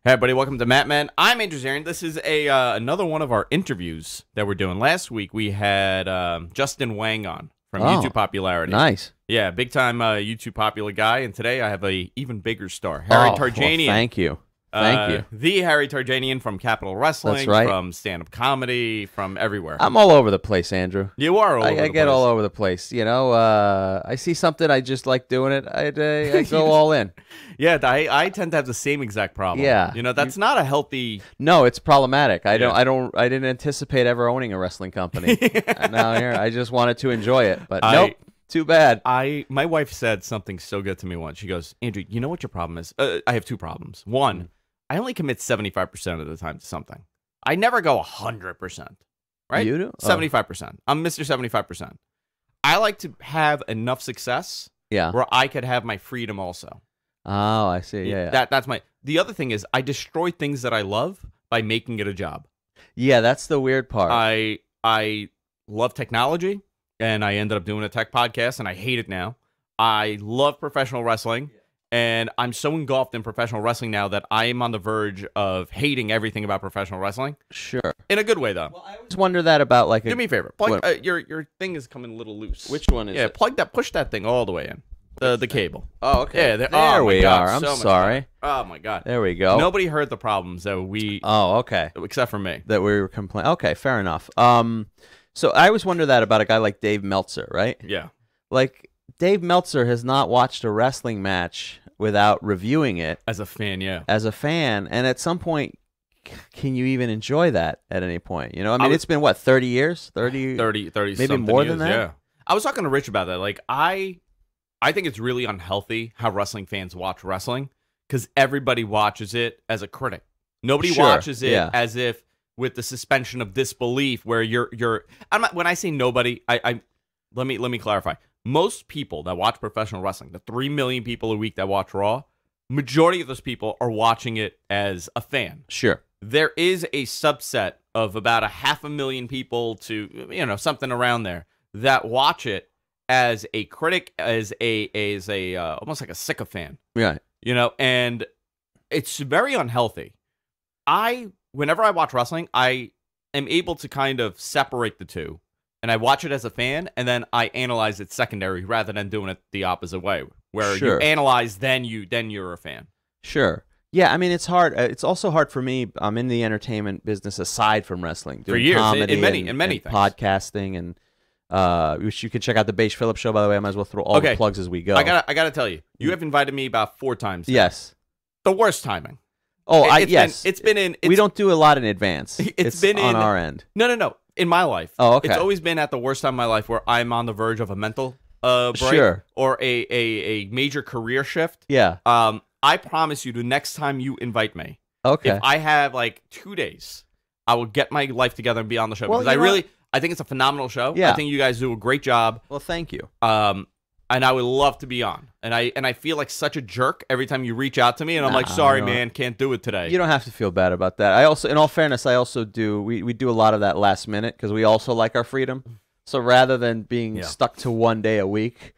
Hey everybody, welcome to Matt Man. I'm Terjanian. This is another one of our interviews that we're doing. Last week we had Justin Wang on from YouTube Popularity. Nice. Yeah, big time YouTube popular guy. And today I have a even bigger star, Harry Terjanian. Well, thank you. Thank you. The Harry Terjanian from Capital Wrestling, That's right. from stand-up comedy, from everywhere. I'm all over the place, Andrew. You are all over the place. I get all over the place. You know, I see something, I just like doing it. I go all in. Yeah, I tend to have the same exact problem. Yeah. You know, that's not a healthy... No, it's problematic. I didn't anticipate ever owning a wrestling company. Now here, I just wanted to enjoy it. But nope, too bad. My wife said something so good to me once. She goes, Andrew, you know what your problem is? I have two problems. One, I only commit 75% of the time to something. I never go 100%. Right? You do? 75%. I'm Mr. 75%. I like to have enough success where I could have my freedom also. Oh, I see. Yeah. That's my... The other thing is I destroy things that I love by making it a job. Yeah, that's the weird part. I love technology, and I ended up doing a tech podcast, and I hate it now. I love professional wrestling. And I'm so engulfed in professional wrestling now that I am on the verge of hating everything about professional wrestling. Sure. In a good way, though. Well, I always wonder that about like... Do me a favor. Plug, your thing is coming a little loose. Which one is it? Plug that. Push that thing all the way in. The cable. Oh, okay. Yeah, there we are. I'm so sorry. Oh, my God. There we go. Nobody heard the problems that we... Oh, okay. Except for me. That we were complaining. Okay, fair enough. So I always wonder that about a guy like Dave Meltzer, right? Yeah. Like, Dave Meltzer has not watched a wrestling match without reviewing it. As a fan, yeah. As a fan. And at some point, can you even enjoy that at any point? You know, I mean, it's been, what, 30 years? 30 maybe more than that? Yeah. I was talking to Rich about that. Like, I think it's really unhealthy how wrestling fans watch wrestling because everybody watches it as a critic. Nobody watches it as if with the suspension of disbelief where you're I'm not, when I say nobody, let me clarify. Most people that watch professional wrestling, the 3 million people a week that watch Raw, majority of those people are watching it as a fan. Sure. There is a subset of about 500,000 people to, you know, something around there that watch it as a critic, as a almost like a sycophant. Yeah. You know, and it's very unhealthy. Whenever I watch wrestling, I am able to kind of separate the two. And I watch it as a fan, and then I analyze it secondary rather than doing it the opposite way, where you analyze, then you're a fan. Sure. Yeah, I mean, it's hard. It's also hard for me. I'm in the entertainment business aside from wrestling. Doing for years, comedy in many things. Podcasting, and which you can check out the Beige Phillips show, by the way. I might as well throw all the plugs as we go. I gotta tell you, you have invited me about 4 times now. Yes. The worst timing. Oh, yes. We don't do a lot in advance. It's been on our end. No. In my life. Oh, okay. It's always been at the worst time of my life where I'm on the verge of a mental break or a major career shift. Yeah. I promise you the next time you invite me, if I have like 2 days, I will get my life together and be on the show. Well, because I think it's a phenomenal show. Yeah. I think you guys do a great job. Well, thank you. And I would love to be on. And I feel like such a jerk every time you reach out to me, and I'm like, sorry, man, can't do it today. You don't have to feel bad about that. I also, in all fairness, we do a lot of that last minute because we also like our freedom. So rather than being stuck to 1 day a week,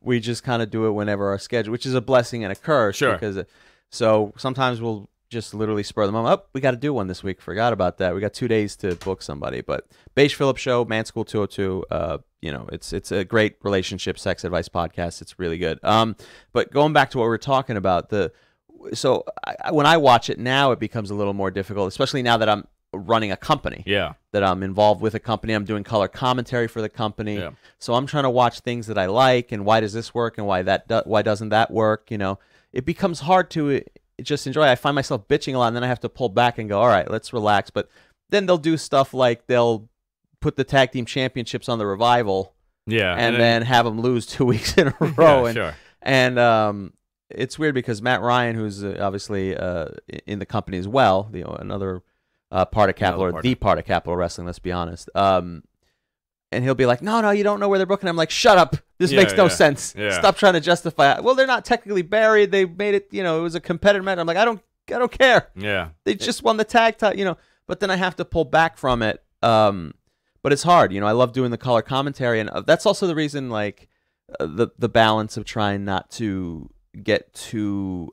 we just kind of do it whenever our schedule, which is a blessing and a curse. Sure. Because so sometimes we'll just literally spur the moment. Oh, we got to do one this week. Forgot about that. We got 2 days to book somebody. But Beige Phillips Show, Man School 202. You know, it's a great relationship sex advice podcast. It's really good. But going back to what we were talking about, when I watch it now, it becomes a little more difficult, especially now that I'm running a company. Yeah. That I'm involved with a company. I'm doing color commentary for the company. Yeah. So I'm trying to watch things that I like and why does this work and why doesn't that work? You know, it becomes hard to just enjoy. I find myself bitching a lot, and then I have to pull back and go, all right, let's relax. But then they'll do stuff like they'll put the tag team championships on the Revival, and then have them lose 2 weeks in a row. And it's weird because Matt Ryan, who's obviously in the company as well, you know, another part of Capital, or the part of Capital Wrestling, let's be honest. And he'll be like, no, you don't know where they're booking. I'm like, shut up. This makes no sense. Yeah. Stop trying to justify it. Well, they're not technically buried. They made it, you know, it was a competitive match. I'm like, I don't care. Yeah. They just won the tag title, you know, but then I have to pull back from it. But it's hard. You know, I love doing the color commentary. And that's also the reason, like, the balance of trying not to get too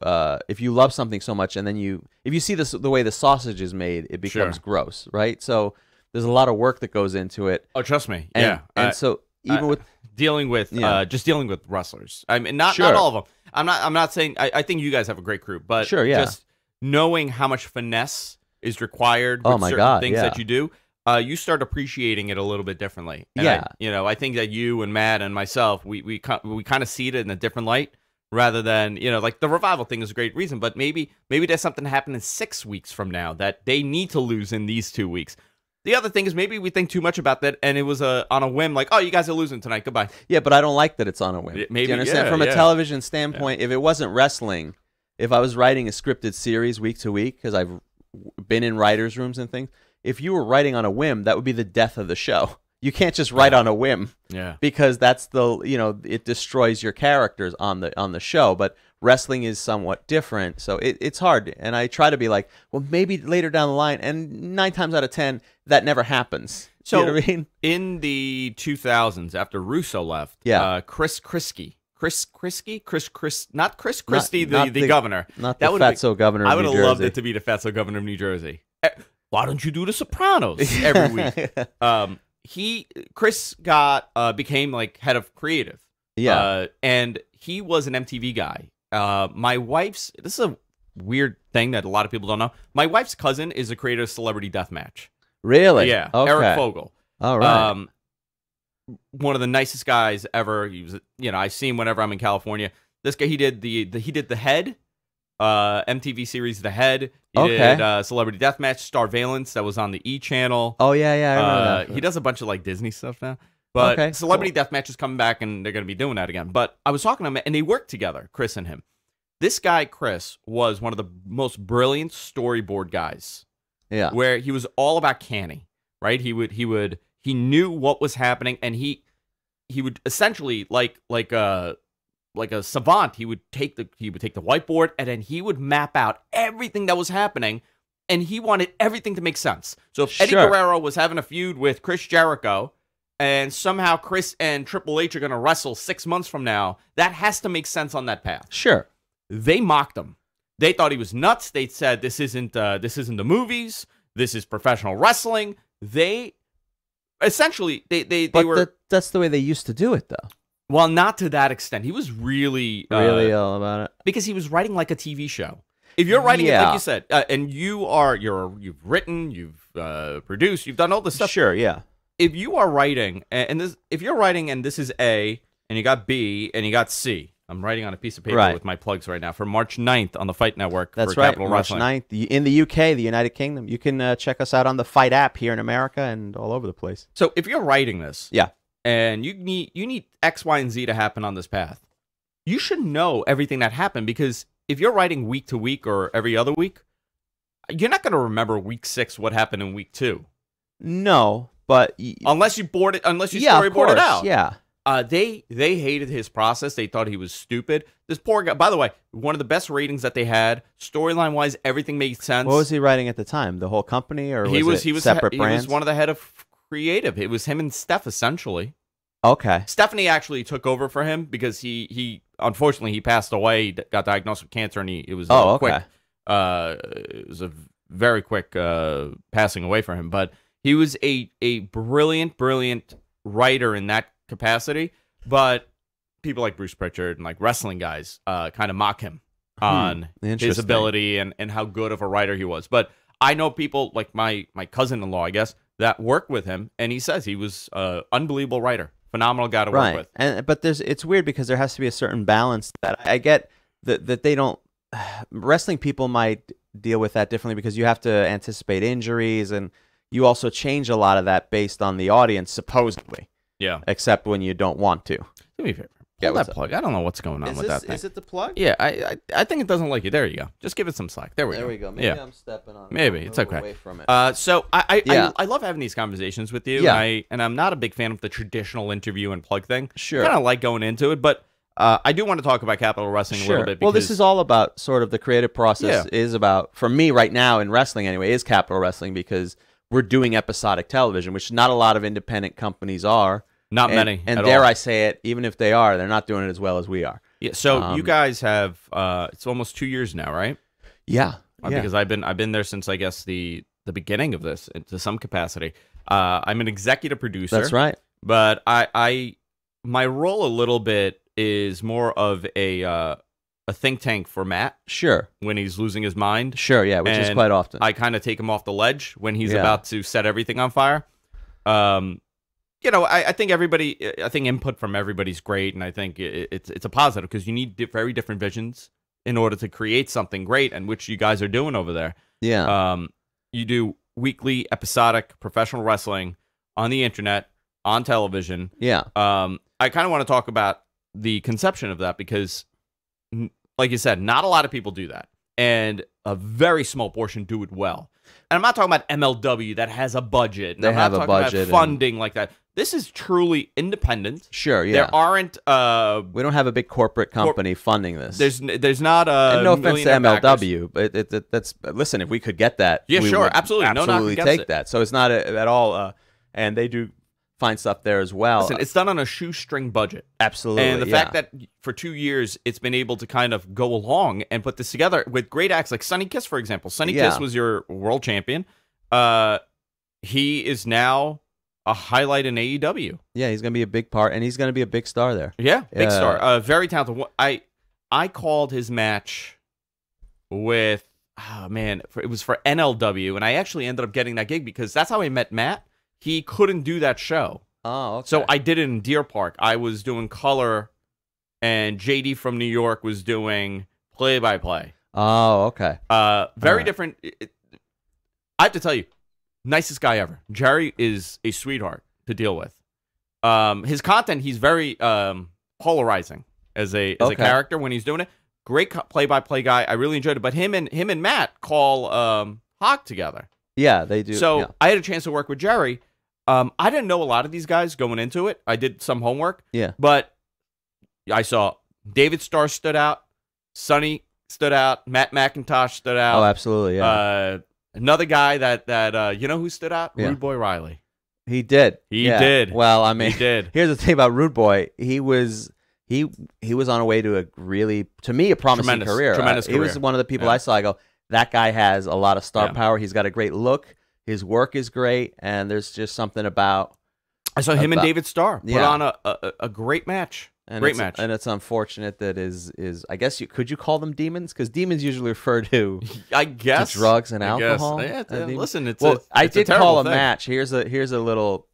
if you love something so much and then if you see the way the sausage is made, it becomes gross, right? So there's a lot of work that goes into it. Oh, trust me. And so even with dealing with just dealing with wrestlers. I mean, not all of them. I'm not saying I think you guys have a great crew, but just knowing how much finesse is required with certain things that you do, you start appreciating it a little bit differently. And I think that you and Matt and myself, we kind of see it in a different light rather than, like the revival thing is a great reason, but maybe there's something happening 6 weeks from now that they need to lose in these 2 weeks. The other thing is maybe we think too much about that, and it was on a whim, like, oh, you guys are losing tonight, goodbye. Yeah, but I don't like that it's on a whim. Maybe, do you understand? From a television standpoint, if it wasn't wrestling, if I was writing a scripted series week to week, because I've been in writers' rooms and things, if you were writing on a whim, that would be the death of the show. You can't just write on a whim, because that's it destroys your characters on the show. But wrestling is somewhat different, so it's hard. And I try to be like, well, maybe later down the line, and 9 times out of 10, that never happens. So you know what I mean? In the 2000s, after Russo left, Chris Christie, not Chris Christie, the governor, not the fatso governor. I would have loved it to be the fatso governor of New Jersey. Why don't you do The Sopranos every week? Chris became like head of creative. And he was an MTV guy. This is a weird thing that a lot of people don't know. My wife's cousin is a creator of Celebrity Deathmatch. Really? Yeah. Okay. Eric Fogel. All right. One of the nicest guys ever. He was, I see him whenever I'm in California. This guy, he did the Head, MTV series The Head. He did Celebrity Deathmatch, Starvalence, that was on the E channel. Oh yeah, I remember that. He does a bunch of like Disney stuff now. But Celebrity Deathmatch is coming back, and they're going to be doing that again. But I was talking to him, and they worked together, Chris and him. This guy, Chris, was one of the most brilliant storyboard guys. Yeah. Where he was all about canny, right? He knew what was happening, and he would essentially like a savant. He would take the whiteboard, and then he would map out everything that was happening, and he wanted everything to make sense. So if Eddie Guerrero was having a feud with Chris Jericho, and somehow Chris and Triple H are going to wrestle 6 months from now, that has to make sense on that path. Sure. They mocked him. They thought he was nuts. They said this isn't the movies. This is professional wrestling. They essentially they were. That's the way they used to do it, though. Well, not to that extent. He was really all about it because he was writing like a TV show. If you're writing it like you said, and you've written, you've produced, you've done all this stuff. Sure, yeah. If you are writing if you're writing and this is A and you got B and you got C. I'm writing on a piece of paper with my plugs right now for March 9th on the Fight Network. That's for right, Capital March Wrestling. 9th in the UK, the United Kingdom. You can check us out on the Fight app here in America and all over the place. So if you're writing this, and you need X, Y, and Z to happen on this path, you should know everything that happened, because if you're writing week to week or every other week, you're not going to remember week 6 what happened in week 2. No, but unless you storyboard it out. Yeah. They hated his process. They thought he was stupid. This poor guy, by the way, one of the best ratings that they had, storyline wise, everything made sense. What was he writing at the time? The whole company, or he was separate brands? He was one of the head of creative. It was him and Steph essentially. Okay. Stephanie actually took over for him because he unfortunately he passed away. He got diagnosed with cancer, and it was quick. It was a very quick passing away for him. But he was a brilliant writer in that capacity, but people like Bruce Pritchard and like wrestling guys kind of mock him on his ability and how good of a writer he was. But I know people like my cousin-in-law, I guess, that work with him, and he says he was an unbelievable writer, phenomenal guy to work with. But it's weird because there has to be a certain balance that I get that they don't. Wrestling people might deal with that differently because you have to anticipate injuries, and you also change a lot of that based on the audience, supposedly. Yeah. Except when you don't want to. Do me a favor. Pull that plug. I don't know what's going on with that thing. Is it the plug? Yeah, I think it doesn't like you. There you go. Just give it some slack. There we go. Maybe I'm stepping on it. Maybe. It's okay. Away from it. So I love having these conversations with you. Yeah. And I'm not a big fan of the traditional interview and plug thing. Sure. I kind of like going into it, but I do want to talk about Capital Wrestling a little bit. Well, this is all about sort of the creative process is about, for me right now in wrestling anyway, is Capital Wrestling, because we're doing episodic television, which not a lot of independent companies are. Not many. And dare I say it, even if they are, they're not doing it as well as we are. Yeah. So you guys have it's almost 2 years now, right? Yeah. Because I've been there since I guess the beginning of this to some capacity. I'm an executive producer. That's right. But I my role a little bit is more of a think tank for Matt. Sure. When he's losing his mind. Sure, yeah, which is quite often. I kind of take him off the ledge when he's about to set everything on fire. I think input from everybody's great, and I think it's a positive because you need very different visions in order to create something great, and which you guys are doing over there. Yeah. You do weekly episodic professional wrestling on the internet, on television. Yeah. I kind of want to talk about the conception of that because, like you said, not a lot of people do that, and a very small portion do it well. And I'm not talking about MLW that has a budget. And They I'm have not a talking budget about funding like that. This is truly independent. Sure, yeah. There aren't. We don't have a big corporate company funding this. There's not a. And no offense to MLW, but that's listen. If we could get that, yeah, we sure, would absolutely, absolutely take that. So it's not at all. And they do find stuff there as well. Listen, it's done on a shoestring budget. Absolutely, and the fact that for 2 years it's been able to kind of go along and put this together with great acts like Sonny Kiss, for example. Sonny Kiss was your world champion. He is now a highlight in AEW. Yeah, he's going to be a big part, and he's going to be a big star there. Yeah, big star. Very talented. I called his match with, it was for NLW, and I actually ended up getting that gig because that's how I met Matt. He couldn't do that show. Oh, okay. So I did it in Deer Park. I was doing color, and JD from New York was doing play-by-play. Oh, okay. Very different. I have to tell you, nicest guy ever. Jerry is a sweetheart to deal with. His content, he's very polarizing as a character when he's doing it. Great play-by-play guy. I really enjoyed it. But him and Matt call Hawk together. Yeah, they do. So I had a chance to work with Jerry. I didn't know a lot of these guys going into it. I did some homework. Yeah. But I saw David Starr stood out. Sonny stood out. Matt McIntosh stood out. Oh, absolutely, yeah. Another guy that you know who stood out? Yeah. Rude Boy Riley. He did. He did. Well, I mean, he did. Here's the thing about Rude Boy. He was on a way to a really, to me, a promising career. Tremendous career. He was one of the people I saw. I go, that guy has a lot of star power. He's got a great look. His work is great, and there's just something about. I saw him and David Starr put on a great match. Great match. And it's unfortunate that I guess could you call them demons? Because demons usually refer to I guess to drugs and alcohol. Yeah, listen, I did call a thing. match. Here's a little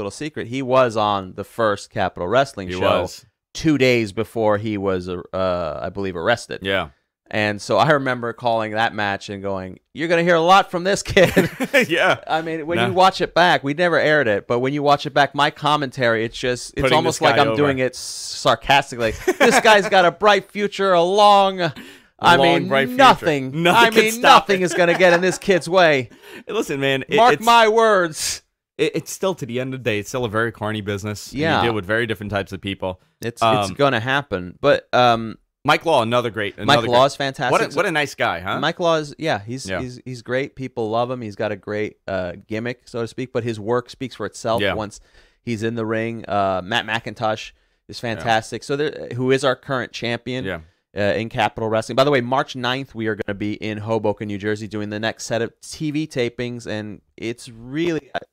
secret. He was on the first Capitol Wrestling show 2 days before he was I believe arrested. Yeah. And so I remember calling that match and going, "You're going to hear a lot from this kid." Yeah. I mean, when you watch it back, we never aired it, but when you watch it back, my commentary, it's almost like I'm doing it sarcastically. This guy's got a bright future, nothing is going to get in this kid's way. Listen, man. Mark my words. It's still, to the end of the day, it's still a very carny business. Yeah. You deal with very different types of people. It's going to happen. But Mike Law, another great. Mike Law is fantastic. What a nice guy, huh? Mike Law is, he's great. People love him. He's got a great gimmick, so to speak. But his work speaks for itself once he's in the ring. Matt McIntosh is fantastic. So who is our current champion in Capitol Wrestling. By the way, March 9th, we are going to be in Hoboken, New Jersey, doing the next set of TV tapings, and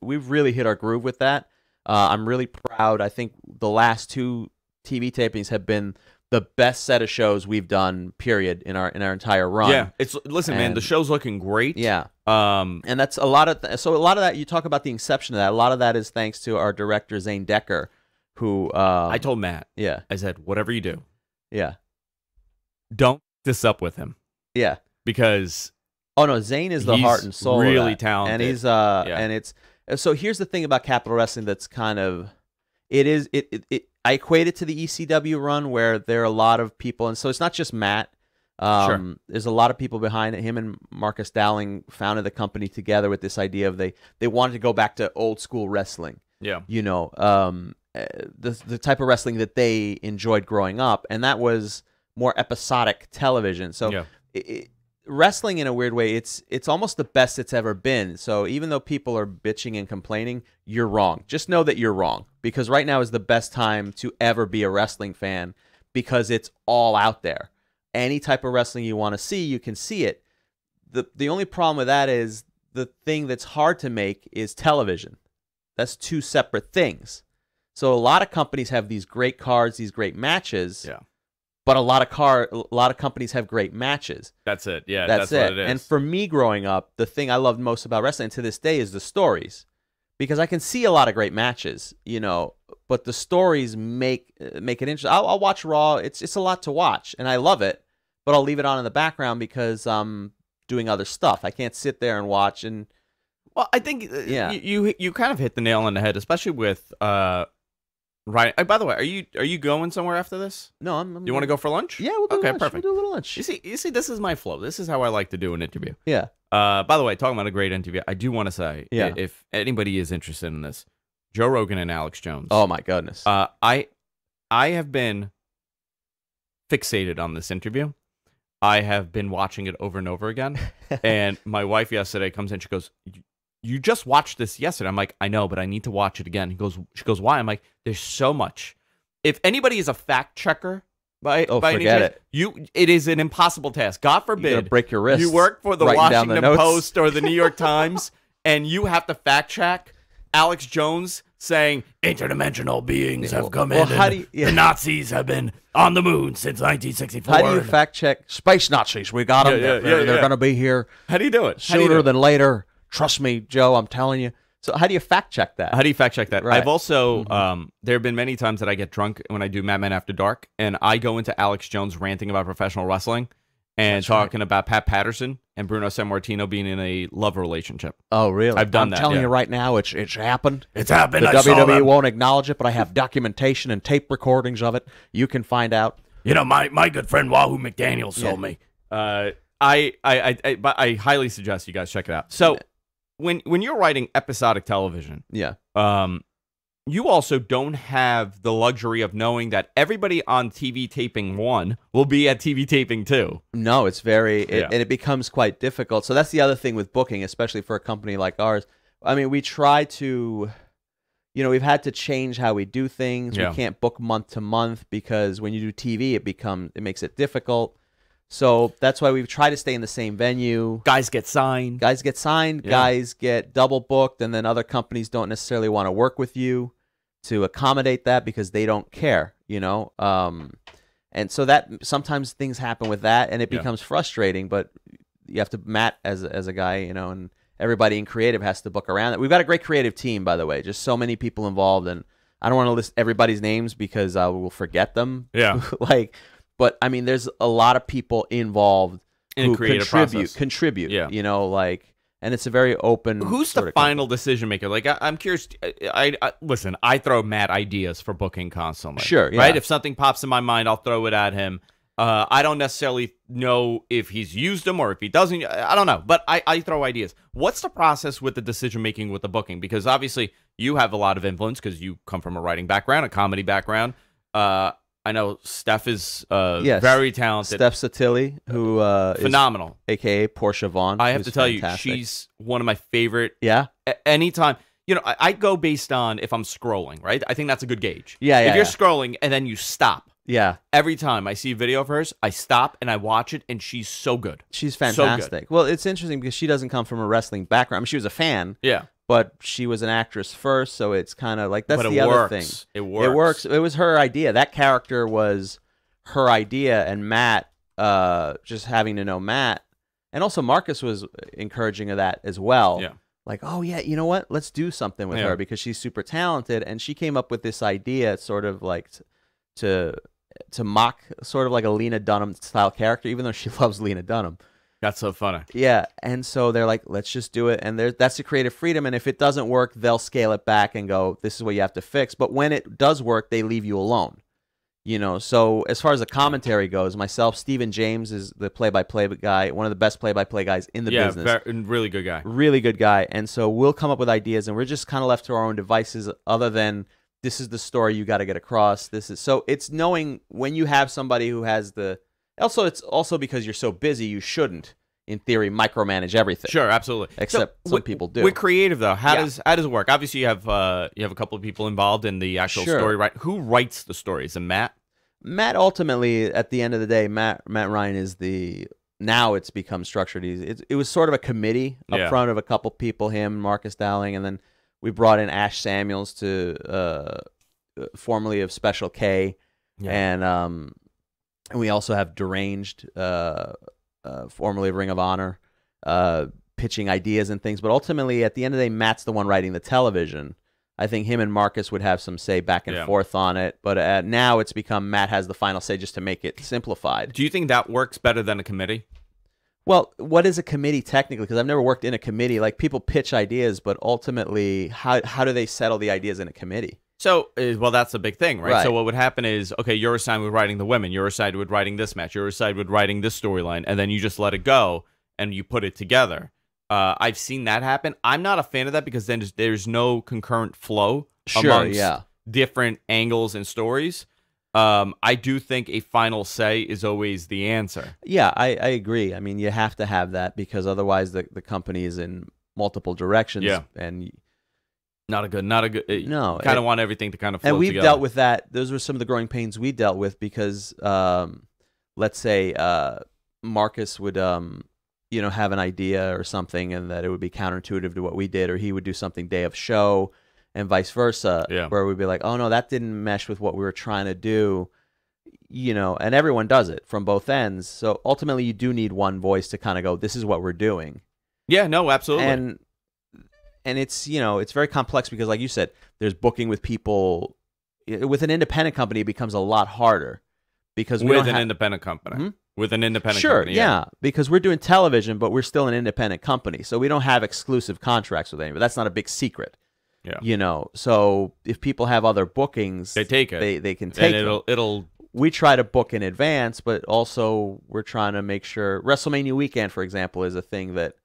we've really hit our groove with that. I'm really proud. I think the last 2 TV tapings have been the best set of shows we've done, period, in our entire run. Yeah, man, the show's looking great. Yeah, and that's a lot of a lot of that. You talk about the inception of that. A lot of that is thanks to our director Zane Decker, who I told Matt. Yeah, I said, whatever you do, don't this up with him. Yeah, because Zane is the heart and soul. Really talented, and he's and it's so. Here's the thing about Capitol Wrestling that's kind of I equate it to the ECW run where there are a lot of people, and so it's not just Matt. There's a lot of people behind it. Him and Marcus Dowling founded the company together with this idea of they wanted to go back to old school wrestling. Yeah, the type of wrestling that they enjoyed growing up, and that was more episodic television. So wrestling, in a weird way, it's almost the best it's ever been. So even though people are bitching and complaining, you're wrong. Just know that you're wrong, because right now is the best time to ever be a wrestling fan, because it's all out there. Any type of wrestling you want to see, you can see it. The only problem with that is the thing that's hard to make is television. That's two separate things. So a lot of companies have these great cards, these great matches. Yeah. But a lot of companies have great matches. That's it. Yeah, that's what it is. And for me growing up, the thing I loved most about wrestling to this day is the stories. Because I can see a lot of great matches, but the stories make it interesting. I'll watch Raw. It's a lot to watch, and I love it, but I'll leave it on in the background because I'm doing other stuff. I can't sit there and watch. And well, I think you kind of hit the nail on the head, especially with right. By the way, are you going somewhere after this? No, I'm you want to go for lunch? Yeah, we'll do lunch. Perfect. We'll do a little lunch. You see, this is my flow. This is how I like to do an interview. Yeah. By the way, talking about a great interview, I do want to say, if anybody is interested in this, Joe Rogan and Alex Jones. Oh my goodness. I have been fixated on this interview. I have been watching it over and over again. And my wife yesterday comes in, she goes, "You just watched this yesterday." I'm like, "I know, but I need to watch it again." She goes, "Why?" I'm like, "There's so much." If anybody is a fact checker, forget it. It is an impossible task. God forbid, you're gonna break your wrist. You work for the Washington Post or the New York Times, and you have to fact check Alex Jones saying interdimensional beings have come in. The Nazis have been on the moon since 1964. How do you fact check space Nazis? We got them. They're going to be here. How do you do it? Sooner than later. Trust me, Joe. I'm telling you. So how do you fact check that? Right. I've also, there have been many times that I get drunk when I do Madman After Dark, and I go into Alex Jones ranting about professional wrestling and talking about Pat Patterson and Bruno Sammartino being in a love relationship. Oh, really? I've done that. I'm telling you right now, it's happened. It's happened. The WWE won't acknowledge it, but I have documentation and tape recordings of it. You can find out. My good friend Wahoo McDaniel told me. I highly suggest you guys check it out. So, when you're writing episodic television, you also don't have the luxury of knowing that everybody on TV taping 1 will be at TV taping 2. No, it's and it becomes quite difficult. So that's the other thing with booking, especially for a company like ours. I mean, we try to, we've had to change how we do things. Yeah. We can't book month to month because when you do TV, it makes it difficult. So that's why we've tried to stay in the same venue. Guys get signed. Guys get double booked, and then other companies don't necessarily want to work with you to accommodate that because they don't care, and so that sometimes things happen with that, and it becomes frustrating. But you have to Matt as a guy, and everybody in creative has to book around it. We've got a great creative team, by the way. Just so many people involved, and I don't want to list everybody's names because I will forget them. Yeah, but I mean, there's a lot of people involved who contribute. Yeah, and it's a very open. Who's the final decision maker? I'm curious. Listen. I throw Matt ideas for booking constantly. Sure. Yeah. Right. If something pops in my mind, I'll throw it at him. I don't necessarily know if he's used them or if he doesn't. I don't know. But I throw ideas. What's the process with the decision making with the booking? Because obviously you have a lot of influence because you come from a writing background, a comedy background. I know Steph is very talented. Steph Satilli, who phenomenal, a.k.a. Portia Vaughn. I have to tell you, she's one of my favorite. Yeah. Anytime, I go based on if I'm scrolling, right? I think that's a good gauge. Yeah. If you're scrolling and then you stop. Yeah. Every time I see a video of hers, I stop and I watch it, and she's so good. She's fantastic. So good. Well, it's interesting because she doesn't come from a wrestling background. I mean, she was a fan. Yeah. But she was an actress first, so it's kind of like that's the other thing. It works. It was her idea. That character was her idea, and Matt, just having to know Matt, and also Marcus was encouraging of that as well. Yeah. Like, oh yeah, you know what? Let's do something with her because she's super talented, and she came up with this idea, sort of like to mock sort of like a Lena Dunham style character, even though she loves Lena Dunham. That's so funny. Yeah, and so they're like, let's just do it, and that's the creative freedom, and if it doesn't work, they'll scale it back and go, this is what you have to fix, but when it does work, they leave you alone. So as far as the commentary goes, myself, Stephen James is the play-by-play guy, one of the best play-by-play guys in the business. Yeah, really good guy. Really good guy, and so we'll come up with ideas, and we're just kind of left to our own devices other than this is the story you got to get across. So it's knowing when you have somebody who has the... Also, it's also because you're so busy, you shouldn't, in theory, micromanage everything. Sure, absolutely. Except some people do. We're creative, though. How does it work? Obviously, you have a couple of people involved in the actual story. Right? Who writes the stories? And Matt? Matt ultimately, at the end of the day, Matt Ryan is now it's become structured. It was sort of a committee up front of a couple people, him, Marcus Dowling, and then we brought in Ash Samuels formerly of Special K, and we also have Deranged, formerly of Ring of Honor, pitching ideas and things. But ultimately, at the end of the day, Matt's the one writing the television. I think him and Marcus would have some say back and forth on it, but now it's become Matt has the final say just to make it simplified. Do you think that works better than a committee? Well, what is a committee technically? Because I've never worked in a committee. Like, people pitch ideas, but ultimately, how do they settle the ideas in a committee? So, well, that's a big thing, right? So what would happen is, okay, you're assigned with writing the women, you're assigned with writing this match, you're assigned with writing this storyline, and then you just let it go and you put it together. I've seen that happen. I'm not a fan of that because then there's no concurrent flow amongst different angles and stories. I do think a final say is always the answer. Yeah, I agree. I mean, you have to have that because otherwise the company is in multiple directions. Yeah. And not a good. No, you kind of want everything to kind of flow and we've together. dealt with that. Those were some of the growing pains we dealt with because, let's say, Marcus would, have an idea or something, and that it would be counterintuitive to what we did, or he would do something day of show, and vice versa. Yeah. Where we'd be like, oh no, that didn't mesh with what we were trying to do. And everyone does it from both ends. So ultimately, you do need one voice to kind of go, this is what we're doing. Yeah. No. Absolutely. And it's it's very complex because, like you said, there's booking with people. With an independent company, it becomes a lot harder because with an independent company. With an independent company. Sure, yeah, because we're doing television, but we're still an independent company, so we don't have exclusive contracts with anybody. That's not a big secret. Yeah. So if people have other bookings, they take it. They can take it. It'll. We try to book in advance, but also we're trying to make sure WrestleMania weekend, for example, is a thing that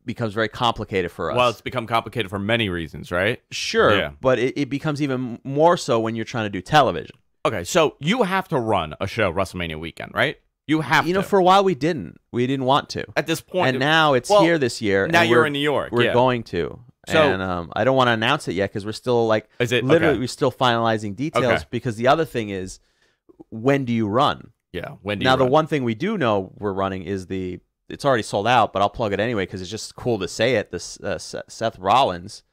becomes very complicated for us. Well, it's become complicated for many reasons, right? Sure, but it becomes even more so when you're trying to do television. Okay, so you have to run a show WrestleMania weekend, right? You have to. For a while we didn't want to. At this point. And now it's here this year. Now you're in New York. We're going to. So, and I don't want to announce it yet because we're still we're still finalizing details because the other thing is, when do you run? Yeah, when do you Now, run? the one thing we do know we're running is it's already sold out, but I'll plug it anyway because it's just cool to say it. This Seth Rollins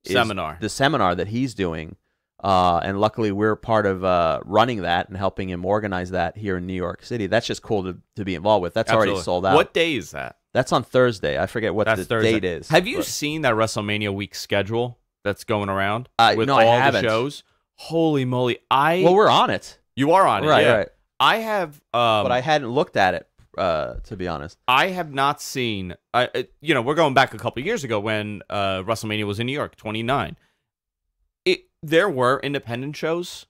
seminar. The seminar that he's doing. And luckily, we're part of running that and helping him organize that here in New York City. That's just cool to be involved with. That's already sold out. What day is that? That's on Thursday. I forget what the date is. Have you seen that WrestleMania week schedule that's going around with no, all I haven't. the shows? Holy moly! Well, we're on it. You are on it, right? I have, but I hadn't looked at it. To be honest, I have not seen. We're going back a couple of years ago when WrestleMania was in New York, 29. There were independent shows,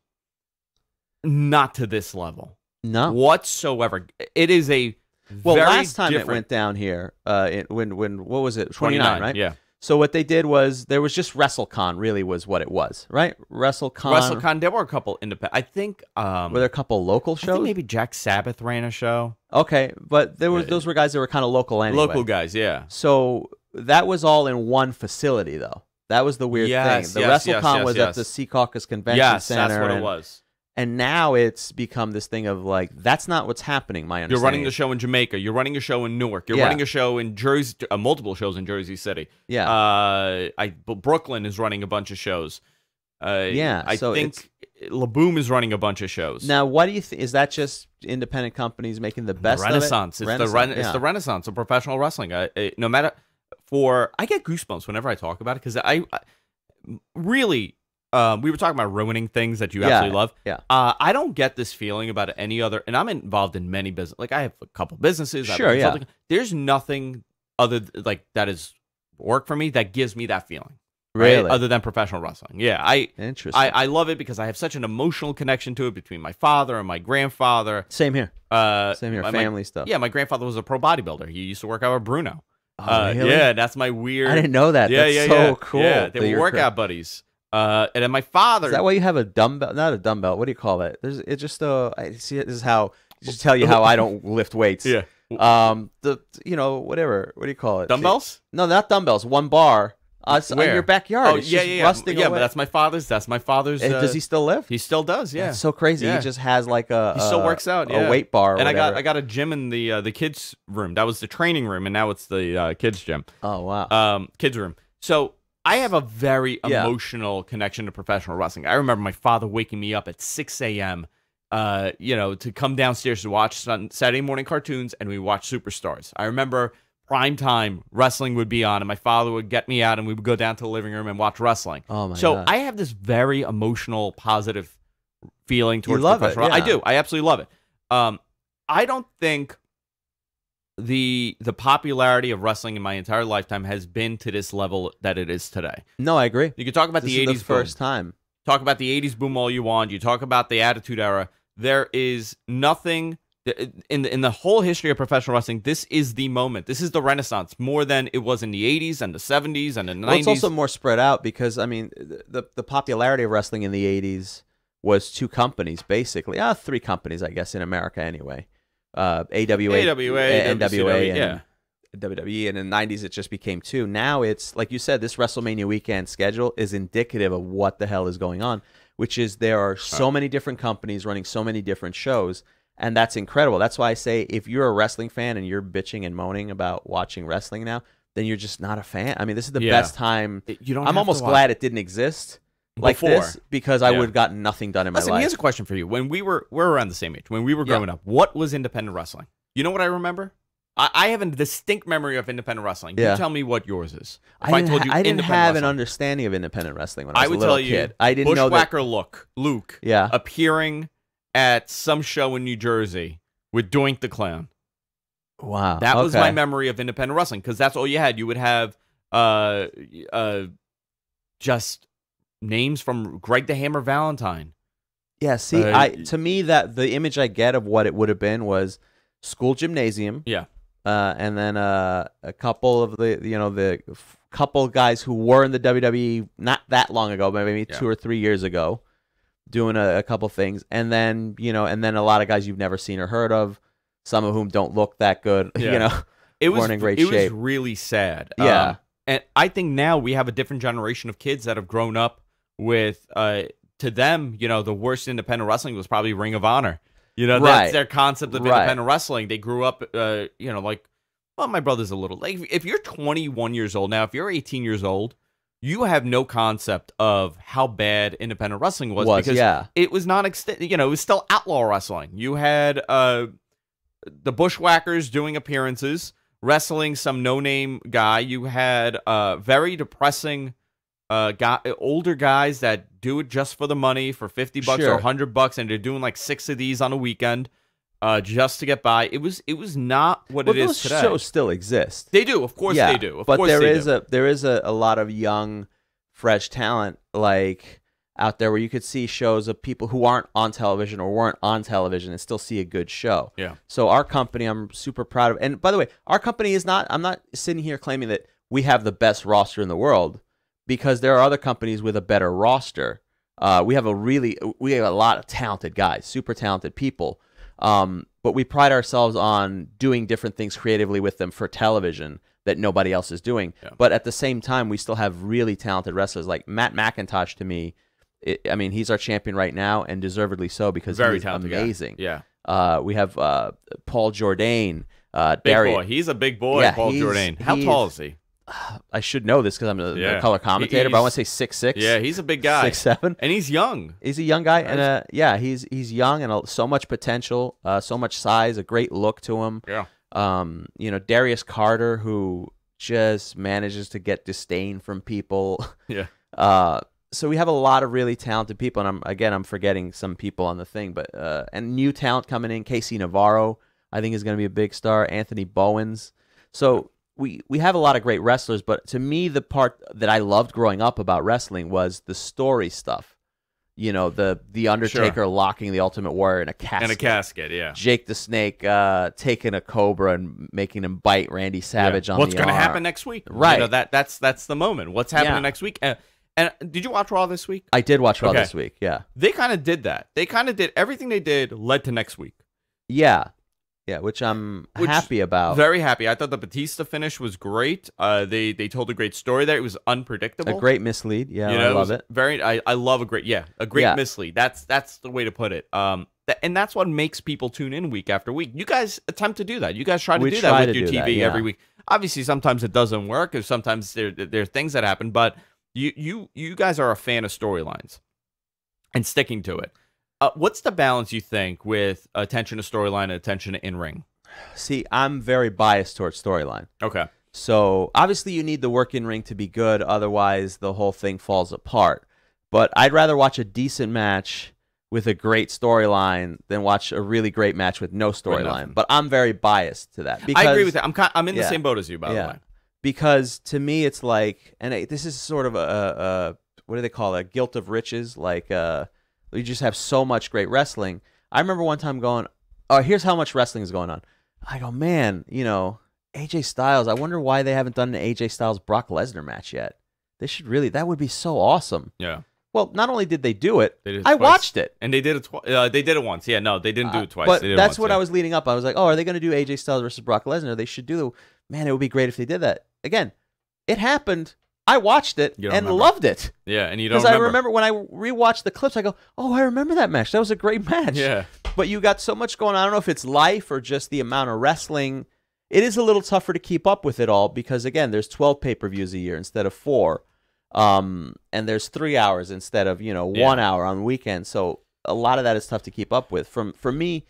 not to this level, no whatsoever. It is a last time different... it went down here, when what was it? 29, right? Yeah. So what they did was there was just WrestleCon, really was what it was, right? WrestleCon. There were a couple independent. I think were there a couple local shows? I think maybe Jack Sabbath ran a show. Okay, but those were guys that were kind of local anyway. Local guys, yeah. So that was all in one facility, though. That was the weird thing. The WrestleCon was at the Sea Caucus Convention Center. Yes, that's what it was. And now it's become this thing of like, that's not what's happening, my understanding. You're running the show in Jamaica. You're running a show in Newark. You're running a show in Jersey, multiple shows in Jersey City. Yeah. Brooklyn is running a bunch of shows. I so think Laboom is running a bunch of shows. Now, what do you think? Is that just independent companies making the best Renaissance. of it? It's the Renaissance of professional wrestling. No matter... I get goosebumps whenever I talk about it because I really, we were talking about ruining things that you absolutely love. Yeah. I don't get this feeling about any other, and I'm involved in many business. Like I have a couple businesses. Sure, yeah. There's nothing other that is work for me that gives me that feeling. Really? Right? Other than professional wrestling. Yeah. Interesting. I love it because I have such an emotional connection to it between my father and my grandfather. Same here. Same here. Family stuff. Yeah. My grandfather was a pro bodybuilder. He used to work out with Bruno. Really? Yeah, that's my weird. I didn't know that. That's so cool. Yeah, they were workout buddies. And then my father. Is that why you have a dumbbell? Not a dumbbell. What do you call that? It's just I see. This is how. Just tell you how I don't lift weights. Yeah. Whatever. What do you call it? Dumbbells? No, not dumbbells. One bar In your backyard. Oh, it's yeah, just rusting away. but that's my father's. Does he still live? He still does. Yeah, that's so crazy. Yeah. He just has like he still works out. Yeah. A weight bar. And I got a gym in the kids room. That was the training room, and now it's the kids gym. Oh wow. Kids room. So I have a very emotional connection to professional wrestling. I remember my father waking me up at 6 a.m. To come downstairs to watch Saturday morning cartoons, and we watch Superstars. I remember prime time wrestling would be on, and my father would get me out, and we would go down to the living room and watch wrestling. Oh my God. I have this very emotional, positive feeling towards professional. I do. I absolutely love it. I don't think the popularity of wrestling in my entire lifetime has been to this level that it is today. No, I agree. You can talk about the 80s the first time. Talk about the 80s boom all you want. You talk about the Attitude Era. There is nothing in the whole history of professional wrestling. This is the moment. This is the Renaissance more than it was in the 80s and the 70s and the 90s. Well, it's also more spread out because, I mean, the popularity of wrestling in the 80s was 2 companies, basically. 3 companies, I guess, in America anyway. AWA, NWA, and WWE. And in the 90s, it just became 2. Now it's, like you said, this WrestleMania weekend schedule is indicative of what the hell is going on, which is there are so many different companies running so many different shows, and that's incredible. That's why I say if you're a wrestling fan and you're bitching and moaning about watching wrestling now, then you're just not a fan. I mean, this is the best time. I'm almost glad it didn't exist like this because I would have gotten nothing done in my life. Here's a question for you. When we're around the same age, when we were growing up, what was independent wrestling? You know what I remember? I have a distinct memory of independent wrestling. You tell me what yours is. I didn't have an understanding of independent wrestling when I was a little kid. I didn't know that. Bushwhacker Luke appearing at some show in New Jersey with Doink the Clown. Wow. That was my memory of independent wrestling because that's all you had. You would have just names from Greg the Hammer Valentine. Yeah, see, to me, that the image I get of what it would have been was school gymnasium. Yeah. And then a couple of the couple guys who were in the WWE not that long ago, but maybe 2 or 3 years ago, doing a couple things, and then a lot of guys you've never seen or heard of, some of whom don't look that good. Weren't in great shape. It was really sad. Yeah, and I think now we have a different generation of kids that have grown up with to them, the worst independent wrestling was probably Ring of Honor. That's their concept of independent wrestling. They grew up, my brother's a little. Like, if you're 21 years old now, if you're 18 years old, you have no concept of how bad independent wrestling was because it was not, it was still outlaw wrestling. You had the Bushwhackers doing appearances, wrestling some no-name guy. You had very depressing older guys that do it just for the money for $50 or $100, and they're doing like 6 of these on a weekend just to get by. It was not what it is today. Those shows still exist. They do, of course they do. But there is a lot of young, fresh talent like out there where you could see shows of people who aren't on television or weren't on television and still see a good show. Yeah. So our company, I'm super proud of. And by the way, our company is not. I'm not sitting here claiming that we have the best roster in the world, because there are other companies with a better roster. We have a lot of talented guys, super talented people. But we pride ourselves on doing different things creatively with them for television that nobody else is doing. Yeah. But at the same time, we still have really talented wrestlers. Like Matt McIntosh, to me, he's our champion right now, and deservedly so, because he's amazing. Guy. Yeah. We have Paul Jourdain. Big boy. He's a big boy, Paul Jourdain. How tall is he? I should know this because I'm the color commentator, but I want to say 6'6". Yeah, he's a big guy. 6'7". And he's young. He's a young guy, and he's young and so much potential, so much size, a great look to him. Yeah. Darius Carter, who just manages to get disdain from people. Yeah. So we have a lot of really talented people, and I'm forgetting some people on the thing, but and new talent coming in. Casey Navarro, I think, is going to be a big star. Anthony Bowens. So we have a lot of great wrestlers, but to me, the part that I loved growing up about wrestling was the story stuff. The Undertaker locking the Ultimate Warrior in a casket. In a casket, yeah. Jake the Snake taking a cobra and making him bite Randy Savage on the arm. What's going to happen next week? Right. That's the moment. What's happening next week? And did you watch Raw this week? I did watch Raw this week, yeah. They kind of did that. They kind of did everything they did led to next week. Yeah. Yeah, which I'm happy about. Very happy. I thought the Batista finish was great. They told a great story there. It was unpredictable. A great mislead. Yeah, you know, I love it. I love a great mislead. That's the way to put it. And that's what makes people tune in week after week. You guys attempt to do that. You guys try to do that with your TV every week. Obviously, sometimes it doesn't work, or sometimes there are things that happen. But you guys are a fan of storylines and sticking to it. What's the balance, you think, with attention to storyline and attention to in-ring? See, I'm very biased towards storyline. Okay. So, obviously, you need the work in-ring to be good. Otherwise, the whole thing falls apart. But I'd rather watch a decent match with a great storyline than watch a really great match with no storyline. But I'm very biased to that. Because, I agree with that. I'm in the same boat as you, by the way. Because to me, it's like, and this is sort of a what do they call it? A guilt of riches. Like, you just have so much great wrestling. I remember one time going, oh, here's how much wrestling is going on. I go, man, AJ Styles, I wonder why they haven't done an AJ Styles Brock Lesnar match yet. They should really, that would be so awesome. Yeah. Well, not only did they do it, I watched it. And they did it they did it once. Yeah, no, they didn't do it twice. But that's what I was leading up. I was like, oh, are they going to do AJ Styles versus Brock Lesnar? They should do, man, it would be great if they did that. Again, it happened. I watched it and loved it. Yeah, and you don't remember. Because I remember when I rewatched the clips, I go, oh, I remember that match. That was a great match. Yeah. But you got so much going on. I don't know if it's life or just the amount of wrestling. It is a little tougher to keep up with it all because, again, there's 12 pay-per-views a year instead of 4. And there's 3 hours instead of, 1 hour on the weekend. So a lot of that is tough to keep up with. For me,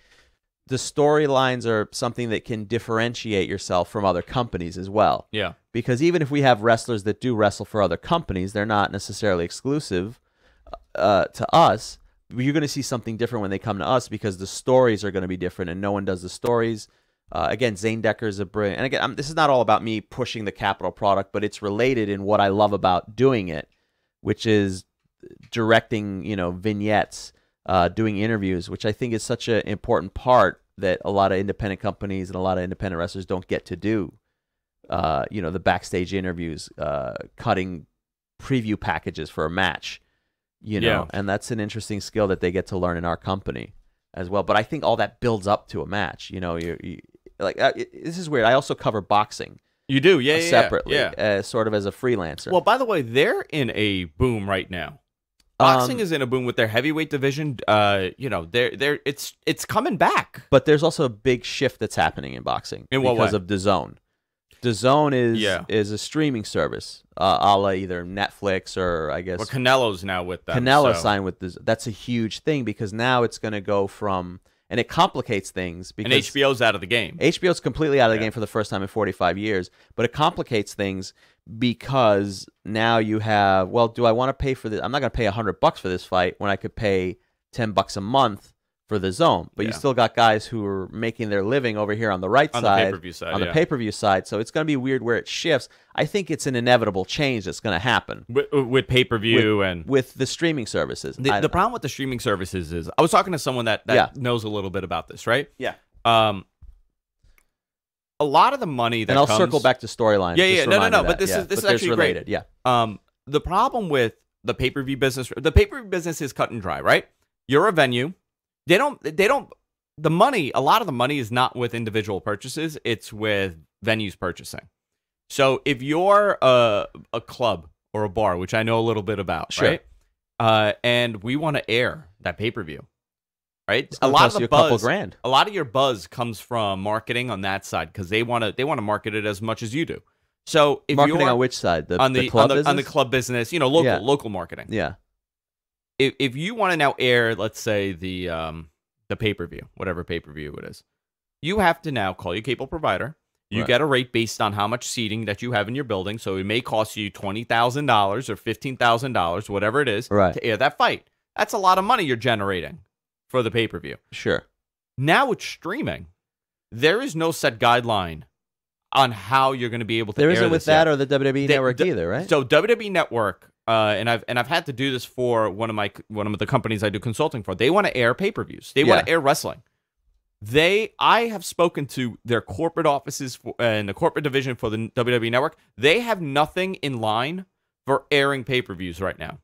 the storylines are something that can differentiate yourself from other companies as well. Yeah. Because even if we have wrestlers that do wrestle for other companies, they're not necessarily exclusive to us. You're going to see something different when they come to us because the stories are going to be different, and no one does the stories. Again, Zane Decker is a brilliant. And again, this is not all about me pushing the Capital product, but it's related in what I love about doing it, which is directing, vignettes, doing interviews, which I think is such an important part that a lot of independent companies and a lot of independent wrestlers don't get to do. The backstage interviews, cutting preview packages for a match, and that's an interesting skill that they get to learn in our company as well. But I think all that builds up to a match. This is weird. I also cover boxing. You do, separately, yeah. Sort of as a freelancer. Well, by the way, they're in a boom right now. Boxing is in a boom with their heavyweight division. It's coming back. But there's also a big shift that's happening in boxing because of DAZN. DAZN is a streaming service, a la either Netflix or I guess. Well, Canelo's now with them. Canelo signed with DAZN. That's a huge thing because now it's going to go from, and it complicates things because. And HBO's out of the game. HBO's completely out of the game for the first time in 45 years, but it complicates things because now you have, well, do I want to pay for this? I'm not going to pay $100 for this fight when I could pay $10 a month for the zone, but you still got guys who are making their living over here on the right side, the pay-per-view side, on the pay-per-view side. So it's going to be weird where it shifts. I think it's an inevitable change that's going to happen with pay-per-view and with the streaming services. The problem with the streaming services is I was talking to someone that knows a little bit about this, right? Yeah. A lot of the money that and I'll circle back to storylines. Yeah, no. But this is actually related. Great. Yeah. The problem with the pay-per-view business is cut and dry, right? You're a venue. They don't. The money. A lot of the money is not with individual purchases. It's with venues purchasing. So if you're a club or a bar, which I know a little bit about, right? And we want to air that pay-per-view, right? A lot of the buzz, a lot of your buzz comes from marketing on that side because they want to market it as much as you do. So if marketing you're on which side? The club business, local marketing. Yeah. If you want to now air, let's say the pay-per-view, whatever pay-per-view it is, you have to now call your cable provider. You get a rate based on how much seating that you have in your building. So it may cost you $20,000 or $15,000, whatever it is, to air that fight. That's a lot of money you're generating for the pay-per-view. Sure. Now with streaming, there is no set guideline on how you're going to be able to air this. There isn't with that or the WWE Network either, right? So WWE Network, and I've had to do this for one of the companies I do consulting for. They want to air pay-per-views. They want to air wrestling. I have spoken to their corporate offices and the corporate division for the WWE Network. They have nothing in line for airing pay-per-views right now.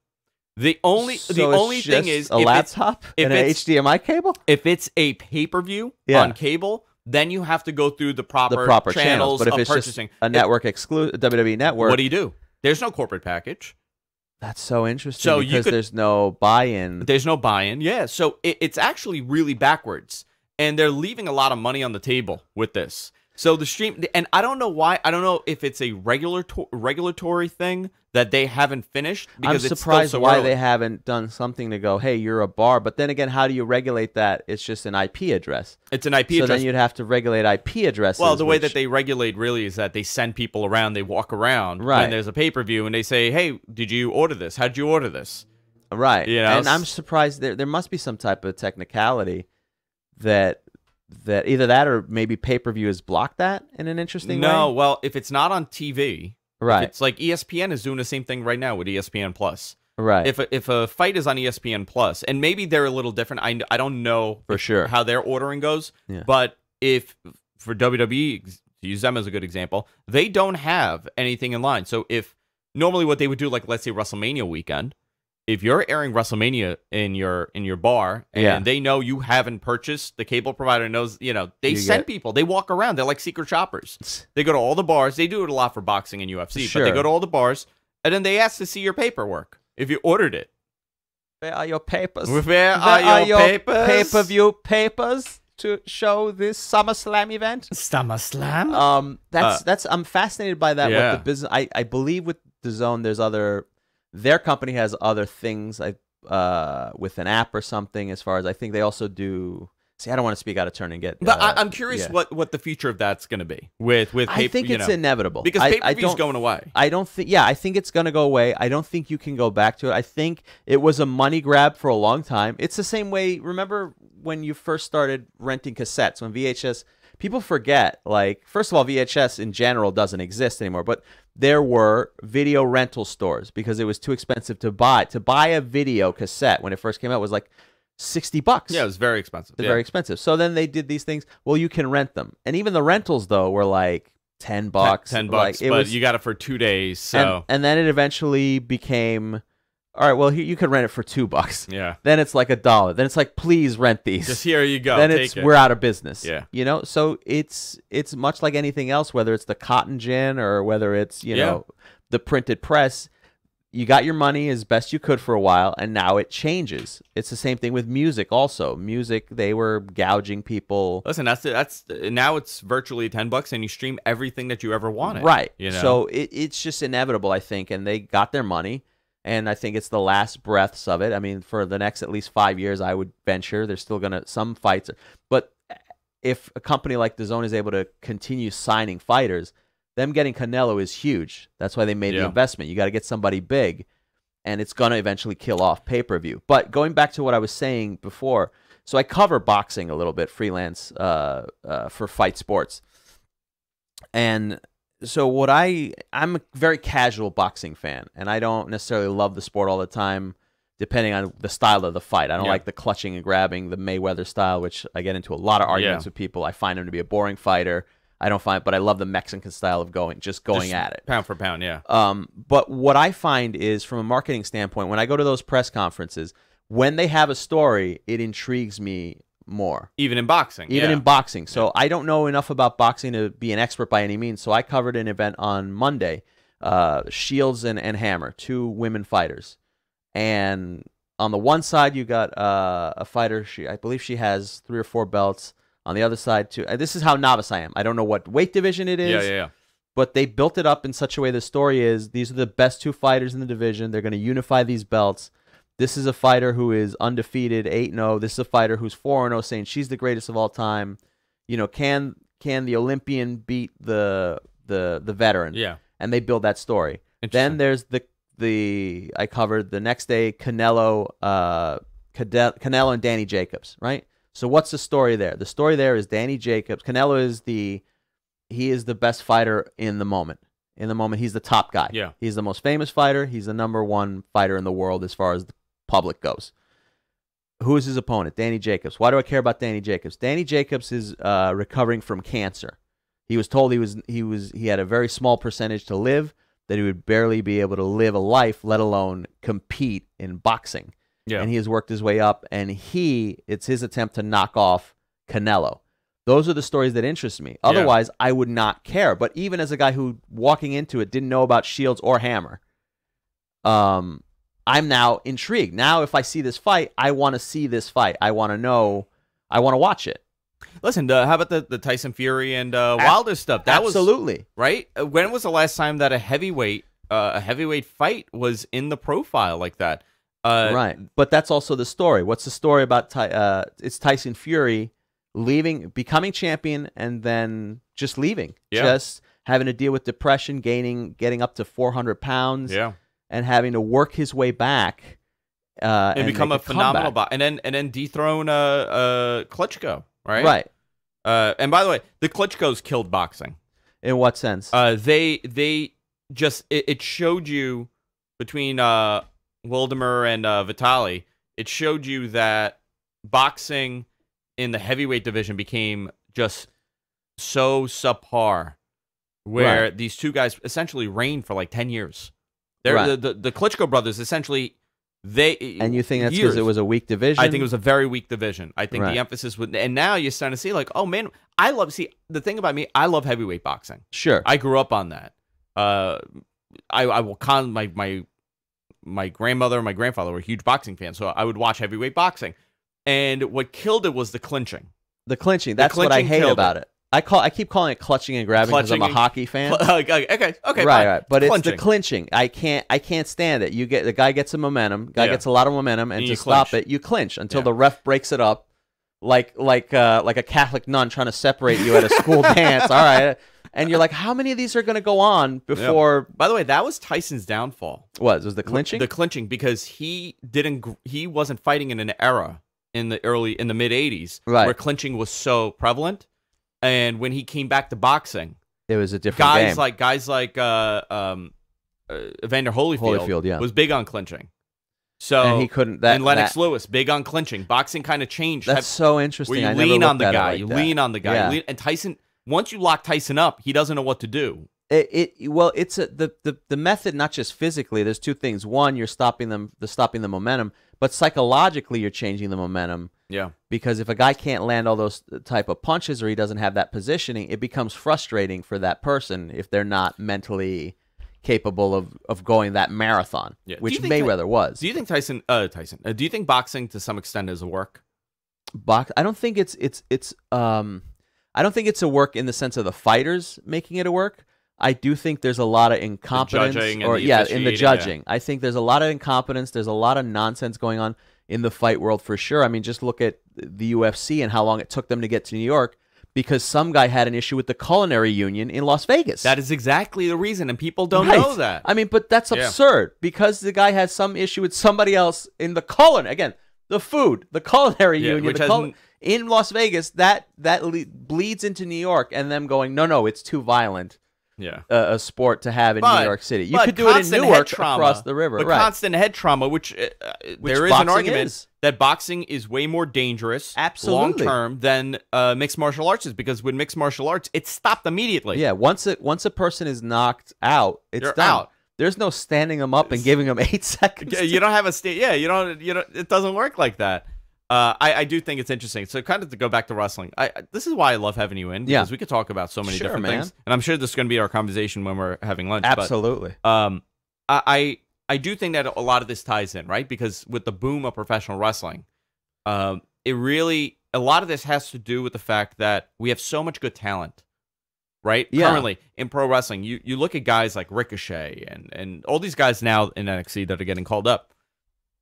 The only thing is a laptop and an HDMI cable. If it's a pay-per-view on cable, then you have to go through the proper channels But if of it's purchasing. just a network exclusive, WWE network, What do? There's no corporate package. That's so interesting So because there's no buy-in. There's no buy-in, yeah. So it's actually really backwards. And they're leaving a lot of money on the table with this. So the stream, and I don't know why. I don't know if it's a regulatory thing that they haven't finished. Because I'm surprised it's still so why early. they haven't done something to go, hey, you're a bar. But then again, how do you regulate that? It's just an IP address. It's an IP so address. Then you'd have to regulate IP addresses. Well, the way that they regulate really is that they send people around. They walk around when there's a pay-per-view, and they say, hey, did you order this? How'd you order this? Right. You know? And I'm surprised there must be some type of technicality that either that or maybe pay-per-view has blocked that in an interesting way. No, well, if it's not on TV, right? It's like ESPN is doing the same thing right now with ESPN Plus. Right. If a fight is on ESPN Plus, and maybe they're a little different. I don't know for sure how their ordering goes. Yeah. But if for WWE, to use them as a good example, they don't have anything in line. So if normally what they would do, like let's say WrestleMania weekend. If you're airing WrestleMania in your bar and they know you haven't purchased, the cable provider knows, they send people. They walk around. They're like secret shoppers. They go to all the bars. They do it a lot for boxing and UFC, but they go to all the bars, and then they ask to see your paperwork if you ordered it. Where are your papers? Where are your papers? Pay-per-view papers to show this SummerSlam event? SummerSlam? I'm fascinated by that. Yeah. With the business, I believe with DAZN, there's other. Their company has other things, with an app or something. As far as I think, they also do. See, I don't want to speak out of turn and get. But I'm curious what the future of that's going to be with. I think it's inevitable because pay-per-view's going away. I don't think. Yeah, I think it's going to go away. I don't think you can go back to it. I think it was a money grab for a long time. It's the same way. Remember when you first started renting cassettes when VHS? People forget. Like, first of all, VHS in general doesn't exist anymore, but there were video rental stores because it was too expensive to buy. To buy a video cassette when it first came out was like $60. Yeah, it was very expensive. Very expensive. So then they did these things. Well, you can rent them, and even the rentals though were like $10. $10, like, but you got it for 2 days. So and then it eventually became, all right. Well, you could rent it for $2. Yeah. Then it's like $1. Then it's like, please rent these. Just here you go. Then we're out of business. Yeah. So it's much like anything else, whether it's the cotton gin or whether it's the printed press. You got your money as best you could for a while, and now it changes. It's the same thing with music. Also, music, they were gouging people. Listen, that's now it's virtually $10, and you stream everything that you ever wanted. Right. You know? So it's just inevitable, I think, and they got their money. And I think it's the last breaths of it. I mean, for the next at least 5 years, I would venture there's still some fights. But if a company like DAZN is able to continue signing fighters, them getting Canelo is huge. That's why they made the investment. You got to get somebody big, and it's going to eventually kill off pay-per-view. But going back to what I was saying before, so I cover boxing a little bit, freelance for Fight Sports. And so I'm a very casual boxing fan, and I don't necessarily love the sport all the time, depending on the style of the fight. I don't like the clutching and grabbing, the Mayweather style, which I get into a lot of arguments with people. I find him to be a boring fighter. But I love the Mexican style of going at it. Pound for pound, yeah. But what I find is, from a marketing standpoint, when I go to those press conferences, when they have a story, it intrigues me more. Even in boxing. In boxing. So I don't know enough about boxing to be an expert by any means. So I covered an event on Monday, Shields and Hammer, 2 women fighters. And on the one side, you got a fighter, I believe she has 3 or 4 belts. On the other side, too. This is how novice I am. I don't know what weight division it is. Yeah. But they built it up in such a way, the story is, these are the best 2 fighters in the division. They're going to unify these belts. This is a fighter who is undefeated, 8-0. This is a fighter who's 4-0, saying she's the greatest of all time. Can the Olympian beat the veteran? Yeah. And they build that story. Then there's I covered the next day, Canelo and Danny Jacobs, right? So what's the story there? The story there is Danny Jacobs. Canelo is the best fighter in the moment. In the moment, he's the top guy. Yeah. He's the most famous fighter. He's the #1 fighter in the world as far as the public goes. Who is his opponent? Danny Jacobs. Why do I care about Danny Jacobs? Danny Jacobs is recovering from cancer. He was told he had a very small percentage to live, that he would barely be able to live a life, let alone compete in boxing. Yeah. And he has worked his way up, and it's his attempt to knock off Canelo. Those are the stories that interest me. Otherwise, I would not care. But even as a guy who, walking into it, didn't know about Shields or Hammer, I'm now intrigued. Now, if I see this fight, I want to see this fight. I want to know. I want to watch it. Listen, how about the Tyson Fury and Wilder stuff? That absolutely. Was right. When was the last time that a heavyweight fight was in the profile like that? Right, but that's also the story. What's the story about? It's Tyson Fury leaving, becoming champion, and then just leaving, just having to deal with depression, getting up to 400 pounds, and having to work his way back, and become a phenomenal boxer, and then dethrone Klitschko, right? Right. And by the way, the Klitschko's killed boxing. In what sense? They just it showed you between Waldemar and Vitali. It showed you that boxing in the heavyweight division became just so subpar, where these two guys essentially reigned for like 10 years. The Klitschko brothers essentially and you think that's because it was a weak division? I think it was a very weak division. I think the emphasis would, and now you're starting to see like, oh man, the thing about me, I love heavyweight boxing. Sure, I grew up on that. I will my grandmother and my grandfather were huge boxing fans, so I would watch heavyweight boxing. And what killed it was the clinching. The clinching. That's what I hate about it. I keep calling it clutching and grabbing because I'm a hockey fan. Okay, right. But it's the clinching. I can't stand it. The guy gets a momentum. Gets a lot of momentum, and to stop it, you clinch until the ref breaks it up, like a Catholic nun trying to separate you at a school dance. All right. And you're like, how many of these are going to go on before? Yeah. By the way, that was Tyson's downfall. What was the clinching? The clinching, because he wasn't fighting in an era in the mid '80s where clinching was so prevalent. And when he came back to boxing, it was a different game. Guys like Evander Holyfield was big on clinching. So and he couldn't. And Lennox Lewis big on clinching. Boxing kind of changed. That's so interesting. Where you lean on the guy. You lean on the guy. And Tyson. Once you lock Tyson up, he doesn't know what to do. It's the method, not just physically. There's two things. One, you're stopping the momentum, but psychologically, you're changing the momentum. Yeah. Because if a guy can't land all those type of punches, or he doesn't have that positioning, it becomes frustrating for that person if they're not mentally capable of going that marathon, which Mayweather was. Do you think Tyson? Do you think boxing to some extent is a work? I don't think I don't think it's a work in the sense of the fighters making it a work. I do think there's a lot of incompetence, in the judging. I think there's a lot of incompetence. There's a lot of nonsense going on in the fight world for sure. I mean, just look at the UFC and how long it took them to get to New York because some guy had an issue with the culinary union in Las Vegas. That is exactly the reason, and people don't know that. I mean, but that's absurd because the guy had some issue with somebody else in the the culinary union. In Las Vegas, that bleeds into New York, and them going, no, it's too violent. Yeah, a sport to have in New York City. You could do it in Newark across the river. But constant head trauma, which there is an argument that boxing is way more dangerous, long term than mixed martial arts is, because with mixed martial arts, it's stopped immediately. Yeah, once a person is knocked out, it's done. Out. There's no standing them up and giving them 8 seconds. You don't have a you don't. It doesn't work like that. I do think it's interesting. So kind of to go back to wrestling, this is why I love having you in, because we could talk about so many different things. And I'm sure this is going to be our conversation when we're having lunch. Absolutely. But, I do think that a lot of this ties in, right? Because with the boom of professional wrestling, a lot of this has to do with the fact that we have so much good talent, right? Yeah. Currently in pro wrestling, you look at guys like Ricochet and all these guys now in NXT that are getting called up.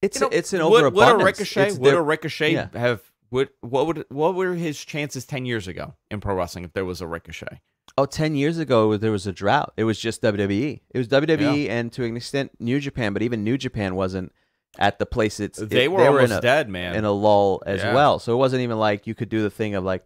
It's an overabundance. Would a Ricochet have? What were his chances 10 years ago in pro wrestling if there was a Ricochet? 10 years ago there was a drought. It was just WWE. It was WWE and to an extent New Japan, but even New Japan wasn't at the place they were almost dead, man. In a lull as well. So it wasn't even like you could do the thing of like,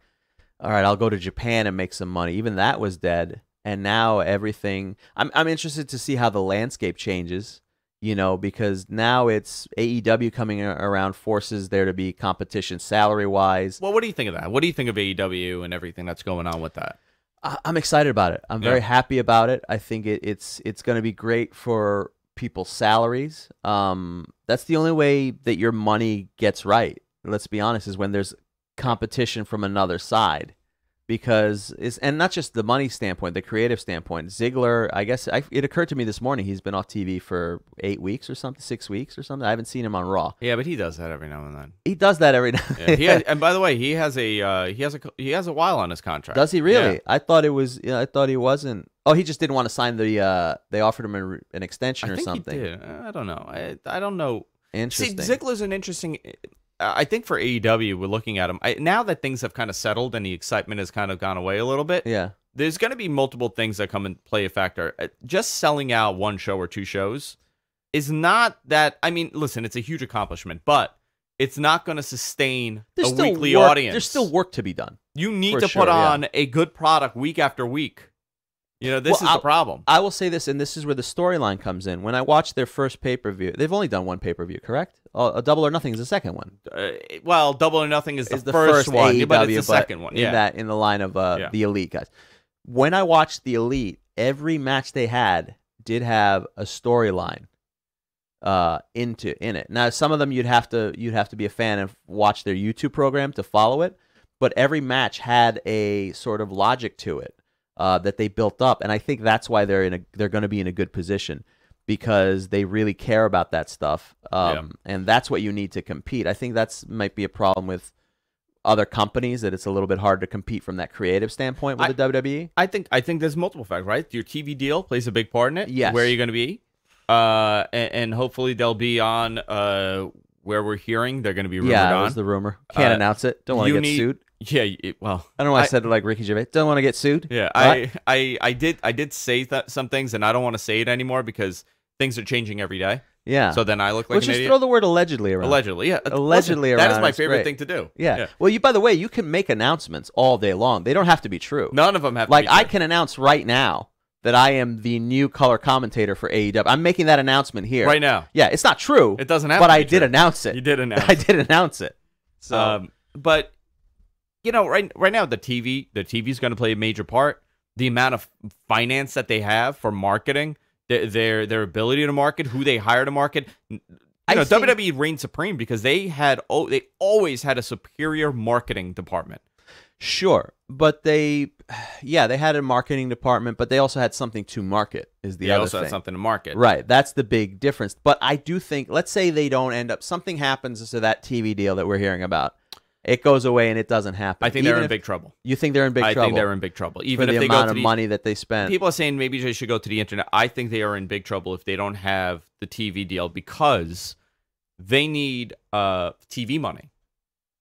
all right, I'll go to Japan and make some money. Even that was dead. And now everything. I'm interested to see how the landscape changes. Because now it's AEW coming around, forces there to be competition salary-wise. Well, what do you think of that? What do you think of AEW and everything that's going on with that? I'm excited about it. I'm very happy about it. I think it's going to be great for people's salaries. That's the only way that your money gets right. Let's be honest, is when there's competition from another side. because and not just the money standpoint, the creative standpoint. Ziggler, I guess it occurred to me this morning he's been off TV for 8 weeks or something, 6 weeks or something. I haven't seen him on Raw. Yeah, but he does that every now and then. He does that every now. Yeah, and by the way, he has a while on his contract. Does he really? Yeah. I thought it was. I thought he wasn't. Oh, he just didn't want to sign the. They offered him an extension or something. He did. I don't know. I don't know. Interesting. See, Ziggler's an interesting. I think for AEW, we're looking at him now that things have kind of settled and the excitement has kind of gone away a little bit. Yeah, there's going to be multiple things that come and play a factor. Just selling out one show or two shows is not that. I mean, listen, it's a huge accomplishment, but it's not going to sustain a weekly audience. There's still work to be done. You need to put on a good product week after week. You know, this is the problem. I will say this, and this is where the storyline comes in. When I watched their first pay-per-view, they've only done one pay-per-view, correct? A Double or Nothing is the second one. Well, Double or Nothing is the first one, AEW, but it's the second one. Yeah. In the line of the Elite guys. When I watched the Elite, every match they had did have a storyline in it. Now, some of them you'd have to be a fan and watch their YouTube program to follow it, but every match had a sort of logic to it. That they built up, and I think that's why they're going to be in a good position because they really care about that stuff, and that's what you need to compete. I think might be a problem with other companies that it's a little bit hard to compete from that creative standpoint with the WWE. I think there's multiple factors, right? Your TV deal plays a big part in it. Yes. Where are you going to be? And hopefully they'll be on where we're hearing they're going to be rumored on. Yeah, that was the rumor. Can't announce it. Don't want to get sued. Yeah, well, I don't know why I said it like Ricky Gervais. Don't want to get sued. Yeah, I did say some things, and I don't want to say it anymore because things are changing every day. Yeah. So then I look like an idiot. Just throw the word allegedly around. Allegedly, yeah. Allegedly around. That is my favorite thing to do. Yeah. Well, by the way, you can make announcements all day long. They don't have to be true. None of them have to be true. I can announce right now that I am the new color commentator for AEW. I'm making that announcement here. Right now. Yeah, it's not true. It doesn't have to be I true. did announce it. You did announce it. I did announce it. So, but you know, right now the TV's going to play a major part. The amount of finance that they have for marketing, their ability to market, who they hire to market. WWE reigned supreme because they always had a superior marketing department. Sure, but they had a marketing department, but they also had something to market. They also had something to market, right? That's the big difference. But I do think, let's say they don't end up, something happens to that TV deal that we're hearing about. It goes away and it doesn't happen. I think they're in big trouble. You think they're in big trouble? I think they're in big trouble. Even for if the they amount go of to money that they spent. People are saying maybe they should go to the internet. I think they are in big trouble if they don't have the TV deal because they need TV money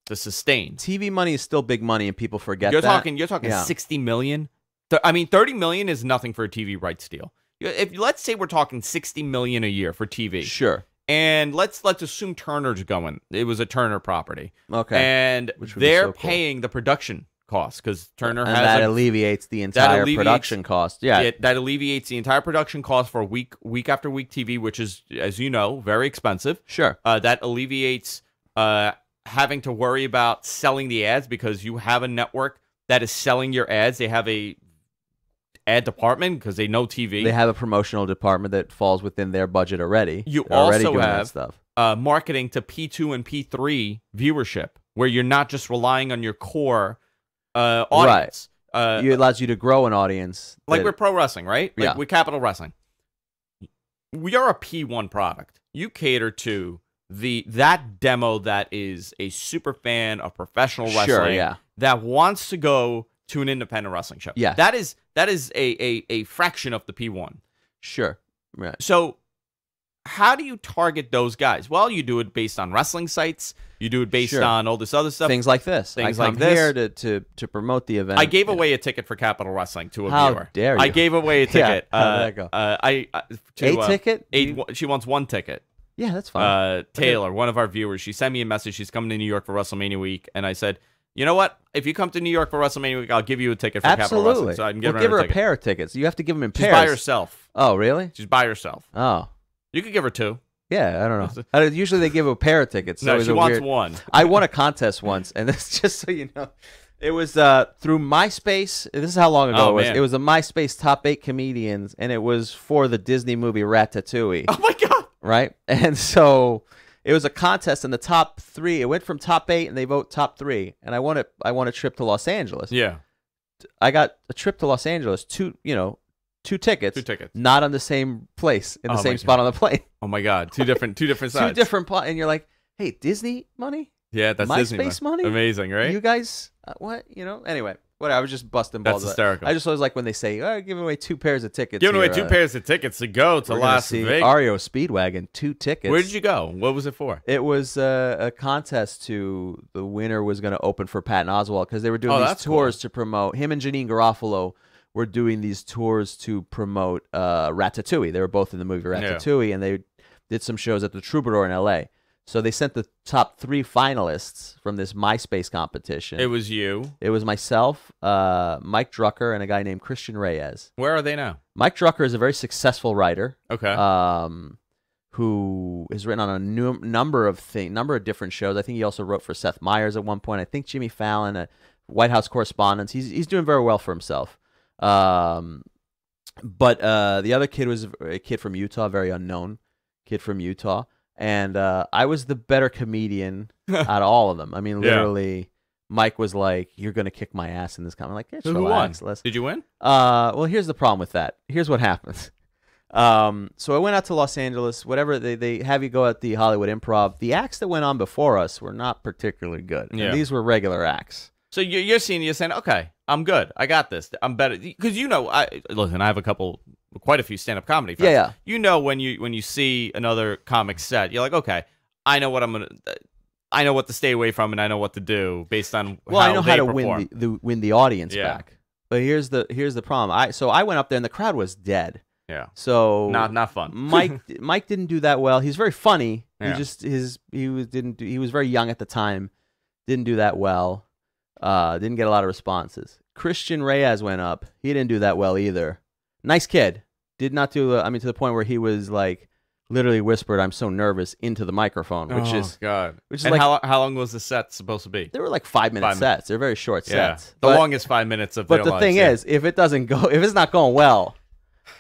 to sustain. TV money is still big money, and people forget you're that. You're talking $60 million. I mean, $30 million is nothing for a TV rights deal. If let's say we're talking $60 million a year for TV, sure. And let's assume Turner's going. It was a Turner property. Okay. And they're paying the production costs because Turner has that alleviates the entire production cost. Yeah. That alleviates the entire production cost for week after week TV, which is, as you know, very expensive. Sure. That alleviates having to worry about selling the ads because you have a network that is selling your ads. They have a ad department because they know TV. They have a promotional department that falls within their budget already. You They're also doing have that stuff. Marketing to P2 and P3 viewership, where you're not just relying on your core audience. Right. It allows you to grow an audience. Like with pro wrestling, right? Like yeah. with Capital Wrestling. We are a P1 product. You cater to that demo that is a super fan of professional wrestling that wants to go to an independent wrestling show. Yeah. That is a fraction of the P1. Sure. Right. So how do you target those guys? Well, you do it based on wrestling sites. You do it based on all this other stuff. Things like this. Things I like come this. here to promote the event. I gave away a ticket for Capital Wrestling to a How viewer. Dare you? I gave away a ticket. How did that go? A ticket? She wants one ticket. Yeah, that's fine. Taylor, one of our viewers, she sent me a message. She's coming to New York for WrestleMania week, and I said, you know what? If you come to New York for WrestleMania week, I'll give you a ticket for Capital Wrestling. So I can give her a pair of tickets. You have to give them in pairs. She's by herself. Oh, really? She's by herself. Oh. You could give her two. Yeah, I don't know. Usually they give a pair of tickets. No, she wants one. I won a contest once, and this just so you know, it was through MySpace. This is how long ago it was. Man. It was a MySpace top 8 comedians, and it was for the Disney movie Ratatouille. Oh my God! Right, and so it was a contest, and the top 3. It went from top 8, and they vote top 3, and I won a trip to Los Angeles. Yeah. I got a trip to Los Angeles, two tickets. 2 tickets. Not on the same place, in the same spot on the plane. Oh my God. Two different sides. Two different and you're like, hey, Disney money? Yeah, that's Disney MySpace money? Amazing, right? You guys, what? Anyway. Whatever, I was just busting balls. That's hysterical. I just always like when they say, giving away 2 pairs of tickets. Giving away 2 pairs of tickets to go to Las Vegas. REO Speedwagon, 2 tickets. Where did you go? What was it for? It was a contest to the winner was going to open for Patton Oswalt because they were doing these tours to promote. Him and Janine Garofalo were doing these tours to promote Ratatouille. They were both in the movie Ratatouille, and they did some shows at the Troubadour in L.A., so they sent the top 3 finalists from this MySpace competition. It was you. It was myself, Mike Drucker, and a guy named Christian Reyes. Where are they now? Mike Drucker is a very successful writer. Okay. Who has written on a number of different shows. I think he also wrote for Seth Meyers at one point. I think Jimmy Fallon, White House Correspondents. He's doing very well for himself. But the other kid was a kid from Utah, very unknown kid from Utah. And I was the better comedian out of all of them. I mean, literally, Mike was like, "You're gonna kick my ass in this comedy." I'm like, yeah, who won? Did you win? Well, here's the problem with that. Here's what happens. So I went out to Los Angeles. Whatever they have you go at the Hollywood Improv. The acts that went on before us were not particularly good. Yeah. And these were regular acts. So you're saying, okay, I'm good. I got this. I'm better because listen. I have quite a few stand-up comedy friends. Yeah. You know when you see another comic set, you're like, okay, I know what to stay away from, and I know what to do based on I know how to perform. win the audience back. But here's the problem. I went up there and the crowd was dead. Yeah. So not fun. Mike didn't do that well. He's very funny. Yeah. He was very young at the time. Didn't do that well. Didn't get a lot of responses. Christian Reyes went up. He didn't do that well either. Nice kid. Did not do. To the point where he was like, literally whispered, "I'm so nervous" into the microphone, which is and like how long was the set supposed to be? They were like 5-minute sets. They're very short sets. The longest 5 minutes of. But the thing is, if it's not going well,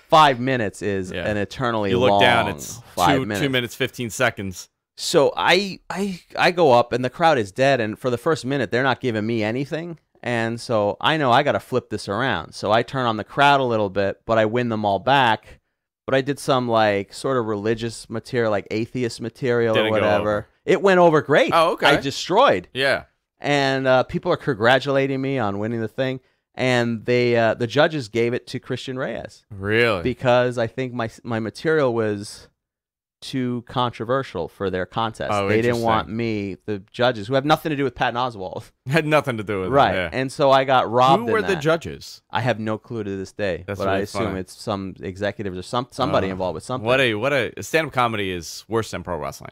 5 minutes is an eternally long. You look down, it's 2 minutes 15 seconds. So I go up and the crowd is dead, and for the first minute they're not giving me anything, and so I know I got to flip this around. So I turn on the crowd a little bit, but I win them all back. But I did some like sort of religious material, like atheist material or whatever. It went over great. Oh, okay. I destroyed. Yeah. And people are congratulating me on winning the thing. And the judges gave it to Christian Reyes. Really? Because I think my material was too controversial for their contest. Oh, they didn't want me, the judges, who have nothing to do with Patton Oswalt. Had nothing to do with right. it. Yeah. And so I got robbed. Who were the judges? I have no clue to this day. That's but really I assume funny. it's some executives or somebody involved with something. What a stand-up comedy is worse than pro wrestling.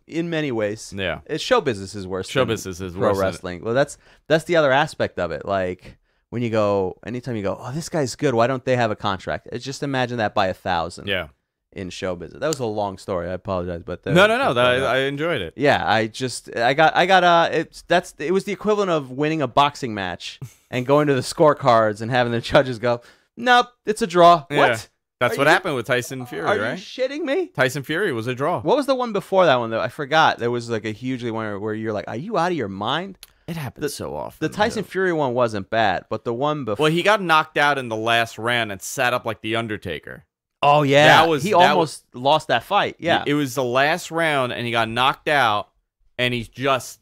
In many ways. Yeah. Show business is worse. Show business is pro worse wrestling. Well, that's the other aspect of it. Like when you go, anytime you go, oh, this guy's good. Why don't they have a contract? Just imagine that by 1,000. Yeah. In show business. That was a long story. I apologize, but no. I enjoyed it. Yeah, it was the equivalent of winning a boxing match and going to the scorecards and having the judges go, nope, it's a draw. Yeah. What? That's what happened with Tyson Fury, right? Are you shitting me? Tyson Fury was a draw. What was the one before that one though? I forgot. There was like a hugely one where you're like, are you out of your mind? It happens so often. The Tyson Fury one wasn't bad, but the one before. Well, he got knocked out in the last round and sat up like the Undertaker. Oh yeah, he almost lost that fight. Yeah, it was the last round, and he got knocked out, and he just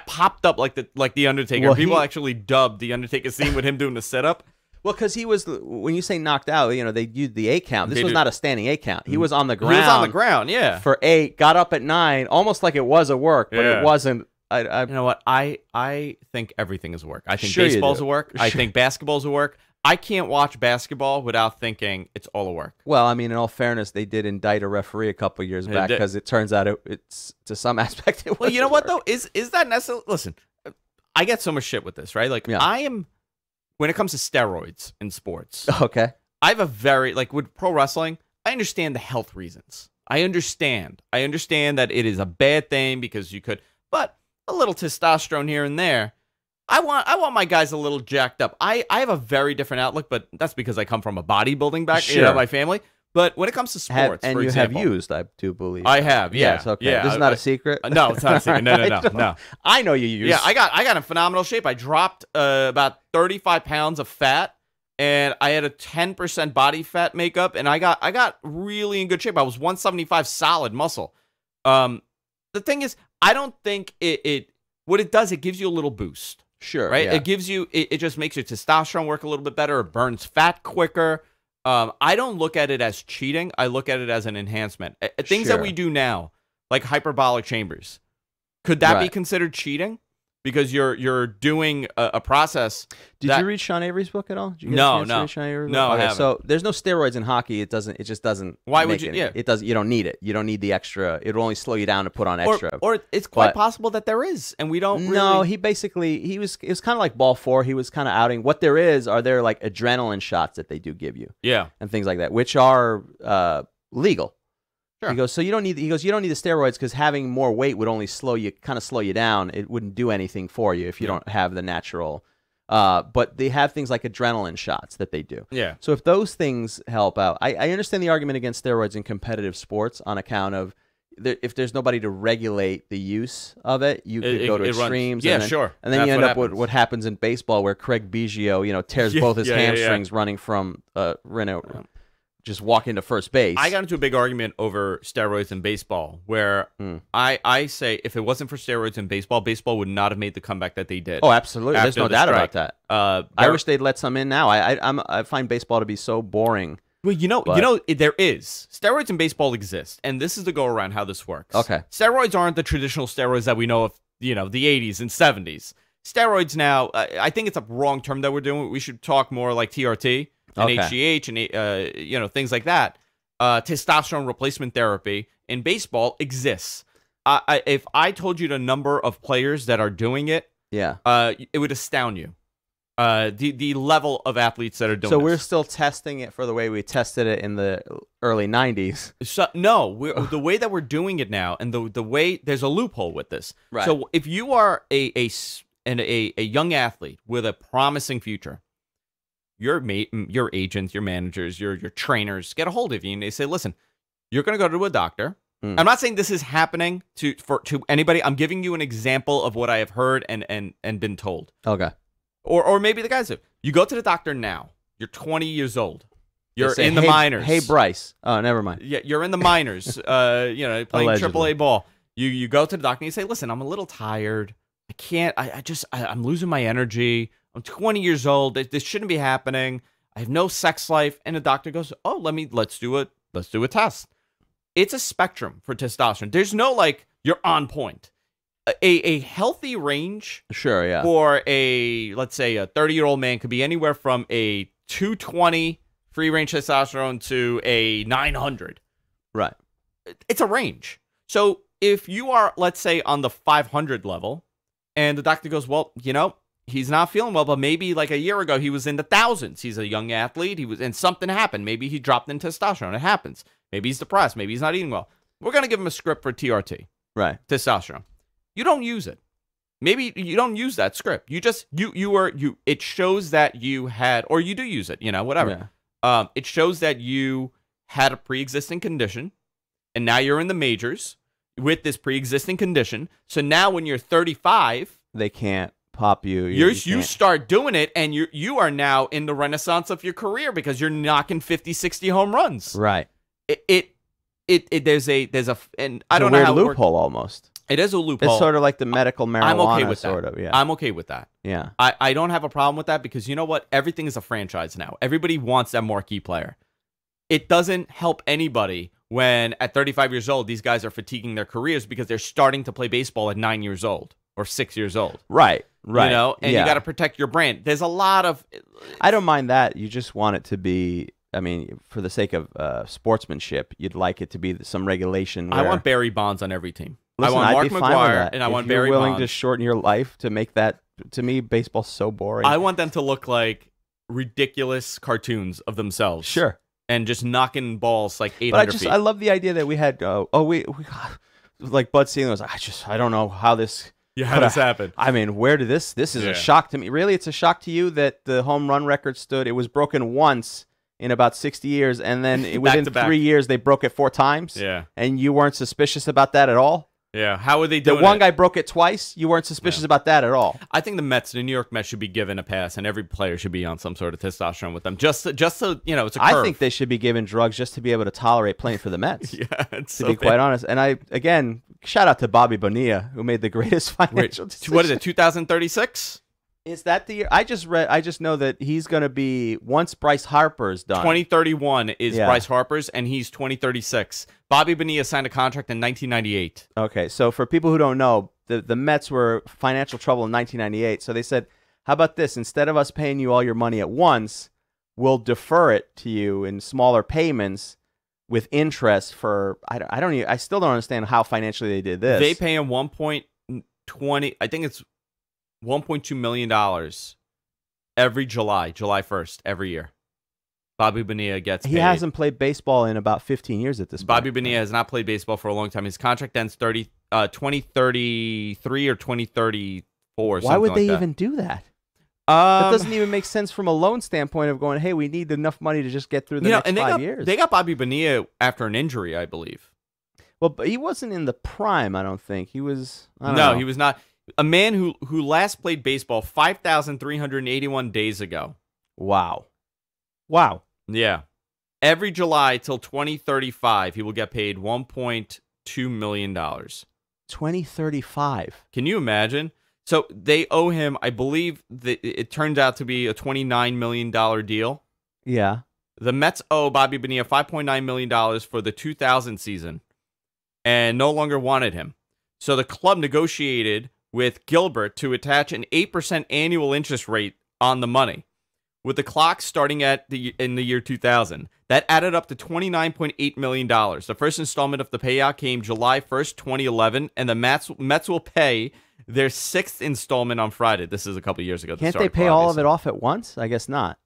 popped up like the Undertaker. Well, people actually dubbed the Undertaker scene with him doing the setup. Well, because he was, when you say knocked out, they used the 8 count. This was not a standing 8 count. He was on the ground. He was on the ground, yeah. For 8, got up at 9, almost like it was a work, but it wasn't. You know what? I think everything is work. I think baseball's a work. I think basketball's a work. I can't watch basketball without thinking it's all a work. Well, I mean, in all fairness, they did indict a referee a couple of years back because it turns out it's to some aspect it was. Well, you know what though? Is that necessary? Listen, I get so much shit with this, right? Like I am, when it comes to steroids in sports. Okay. I have a very with pro wrestling. I understand the health reasons. I understand that it is a bad thing because you could, but a little testosterone here and there. I want my guys a little jacked up. I have a very different outlook, but that's because I come from a bodybuilding background, my family. But when it comes to sports, and for you example, have used, I do believe. I have, yeah. Yes, okay. Yeah, This is not a secret? No, it's not a secret. No. I know you use. Yeah, I got in phenomenal shape. I dropped about 35 pounds of fat, and I had a 10% body fat makeup, and I got really in good shape. I was 175 solid muscle. The thing is, I don't think what it does, it gives you a little boost. Sure. Right? Yeah. It gives you, it just makes your testosterone work a little bit better. It burns fat quicker. I don't look at it as cheating. I look at it as an enhancement. Things that we do now, like hyperbolic chambers, could that be considered cheating? Because you're doing a process. Did you read Sean Avery's book at all? Did you get a chance to read Sean Avery's book? I haven't. So there's no steroids in hockey. It just doesn't. Why would you? It does. You don't need it. You don't need the extra. It'll only slow you down to put on extra. Or it's quite possible that there is, and we don't. No, he basically it was kind of like ball 4. He was kind of outing what there is. Are there like adrenaline shots that they do give you? Yeah, and things like that, which are legal. Sure. He goes, so you don't need the steroids because having more weight would only slow you down. It wouldn't do anything for you if you don't have the natural. But they have things like adrenaline shots that they do. Yeah. So if those things help out, I understand the argument against steroids in competitive sports on account of if there's nobody to regulate the use of it, you could go to extremes. Yeah, sure. And then you end up with what happens in baseball, where Craig Biggio, tears both his hamstrings running from just walk into first base. I got into a big argument over steroids in baseball, where I say if it wasn't for steroids in baseball, baseball would not have made the comeback that they did. Oh, absolutely. There's no doubt about that. I wish they'd let some in now. I find baseball to be so boring. Well, there is. Steroids in baseball exist, and this is the go-around how this works. Okay. Steroids aren't the traditional steroids that we know of, the 80s and 70s. Steroids now, I think it's a wrong term that we're doing. We should talk more like TRT. And HGH and things like that. Testosterone replacement therapy in baseball exists. If I told you the number of players that are doing it, it would astound you. The level of athletes that are doing. So we're still testing it for the way we tested it in the early 90s. So no, the way that we're doing it now, and the way there's a loophole with this. Right. So if you are a young athlete with a promising future, your agents, your managers, your trainers get a hold of you and they say, listen, you're going to go to a doctor. I'm not saying this is happening to anybody. I'm giving you an example of what I have heard and been told. Okay. Or maybe the guys do. You go to the doctor now. You're 20 years old. You're say, in the minors. Hey, Bryce. Oh, never mind. Yeah, you're in the minors. Playing Allegedly. AAA ball. You go to the doctor and you say, listen, I'm a little tired. I can't. I'm losing my energy. I'm 20 years old. This shouldn't be happening. I have no sex life. And the doctor goes, oh, let's do a test. It's a spectrum for testosterone. There's no you're on point. A healthy range for let's say a 30-year-old man could be anywhere from a 220 free range testosterone to a 900. Right. It's a range. So if you are, let's say, on the 500 level and the doctor goes, well, he's not feeling well, but maybe like a year ago he was in the thousands. He's a young athlete. And something happened. Maybe he dropped in testosterone. It happens. Maybe he's depressed. Maybe he's not eating well. We're going to give him a script for TRT. Right. Testosterone. You don't use it. Maybe you don't use that script. It shows that you had, or you do use it, whatever. Yeah. It shows that you had a pre-existing condition and now you're in the majors with this pre-existing condition. So now when you're 35, they can't pop you. You start doing it, and you are now in the renaissance of your career because you're knocking 50, 60 home runs. Right. There's a and I don't know how loophole almost. It is a loophole. It's sort of like the medical marijuana. I'm okay with sort that. of. Yeah. I'm okay with that. Yeah. I don't have a problem with that because you know what? Everything is a franchise now. Everybody wants that marquee player. It doesn't help anybody when at 35 years old these guys are fatiguing their careers because they're starting to play baseball at 9 years old or 6 years old. Right. Right. And you got to protect your brand. There's a lot of. I don't mind that. You just want it to be. I mean, for the sake of sportsmanship, you'd like it to be some regulation. I want Barry Bonds on every team. Listen, I want I'd Mark be fine with McGwire that. and I want if Barry you're willing Bonds. to shorten your life to make that. To me, baseball's so boring. I want them to look like ridiculous cartoons of themselves. Sure. And just knocking balls like 800 feet. I love the idea that we had. We like Bud Selig was. I don't know how this. Yeah, how this happened? I mean, where did this? This is a shock to me. Really, it's a shock to you that the home run record stood. It was broken once in about 60 years, and then Back within to back. 3 years they broke it 4 times. Yeah. And you weren't suspicious about that at all? Yeah. How are they The doing one it? guy broke it twice. You weren't suspicious about that at all. I think the New York Mets should be given a pass, and every player should be on some sort of testosterone with them. Just so it's a curve. I think they should be given drugs just to be able to tolerate playing for the Mets. Yeah, it's to so be quite honest. And again, shout out to Bobby Bonilla, who made the greatest financial decision. What is it? 2036? Is that the year? I just know that he's going to be, once Bryce Harper's done. 2031 is Bryce Harper's, and he's 2036. Bobby Bonilla signed a contract in 1998. Okay, so for people who don't know, the Mets were financial trouble in 1998. So they said, how about this? Instead of us paying you all your money at once, we'll defer it to you in smaller payments with interest for, I still don't understand how financially they did this. They pay him 1.20, I think it's $1.2 million every July 1st, every year. Bobby Bonilla gets paid. He hasn't played baseball in about 15 years at this point. Bobby Bonilla has not played baseball for a long time. His contract ends 2033 or 2034. Why would they like even do that? That doesn't even make sense from a loan standpoint of going, hey, we need enough money to just get through the next 5 years. They got Bobby Bonilla after an injury, I believe. Well, but he wasn't in the prime, I don't think. He was... No, he was not. A man who last played baseball 5,381 days ago. Wow. Yeah. Every July till 2035, he will get paid $1.2 million. 2035. Can you imagine? So they owe him, I believe, it turns out to be a $29 million deal. Yeah. The Mets owe Bobby Bonilla $5.9 million for the 2000 season and no longer wanted him. So the club negotiated with Gilbert to attach an 8% annual interest rate on the money, with the clock starting in the year 2000. That added up to $29.8 million. The first installment of the payout came July 1st, 2011, and the Mets will pay their 6th installment on Friday. This is a couple years ago. Can't they pay all of it off at once? I guess not.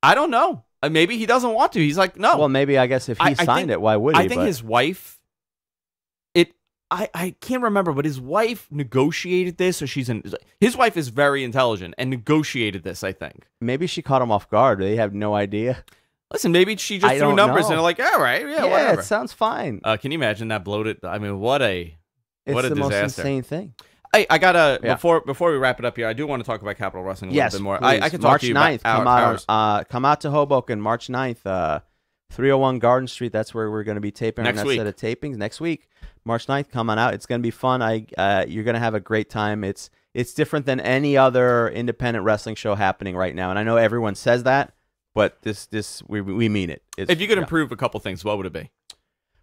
I don't know. Maybe he doesn't want to. He's like, no. Well, maybe I guess if he signed it, why would he? I think his wife... I can't remember, but his wife negotiated this, or his wife is very intelligent and negotiated this, I think. Maybe she caught him off guard. They have no idea. Listen, maybe she just threw numbers and they're like, all right, whatever. It sounds fine. Can you imagine that bloated? I mean, what a disaster. Most insane thing. Hey, I gotta before we wrap it up here, I do want to talk about Capital Wrestling a little bit more. I can talk to you March 9th, about come out to Hoboken, March 9th, 301 Garden Street. That's where we're going to be taping our next set of tapings next week. March 9th, come on out. It's going to be fun. You're going to have a great time. It's different than any other independent wrestling show happening right now. And I know everyone says that, but we mean it. If you could improve a couple things, what would it be?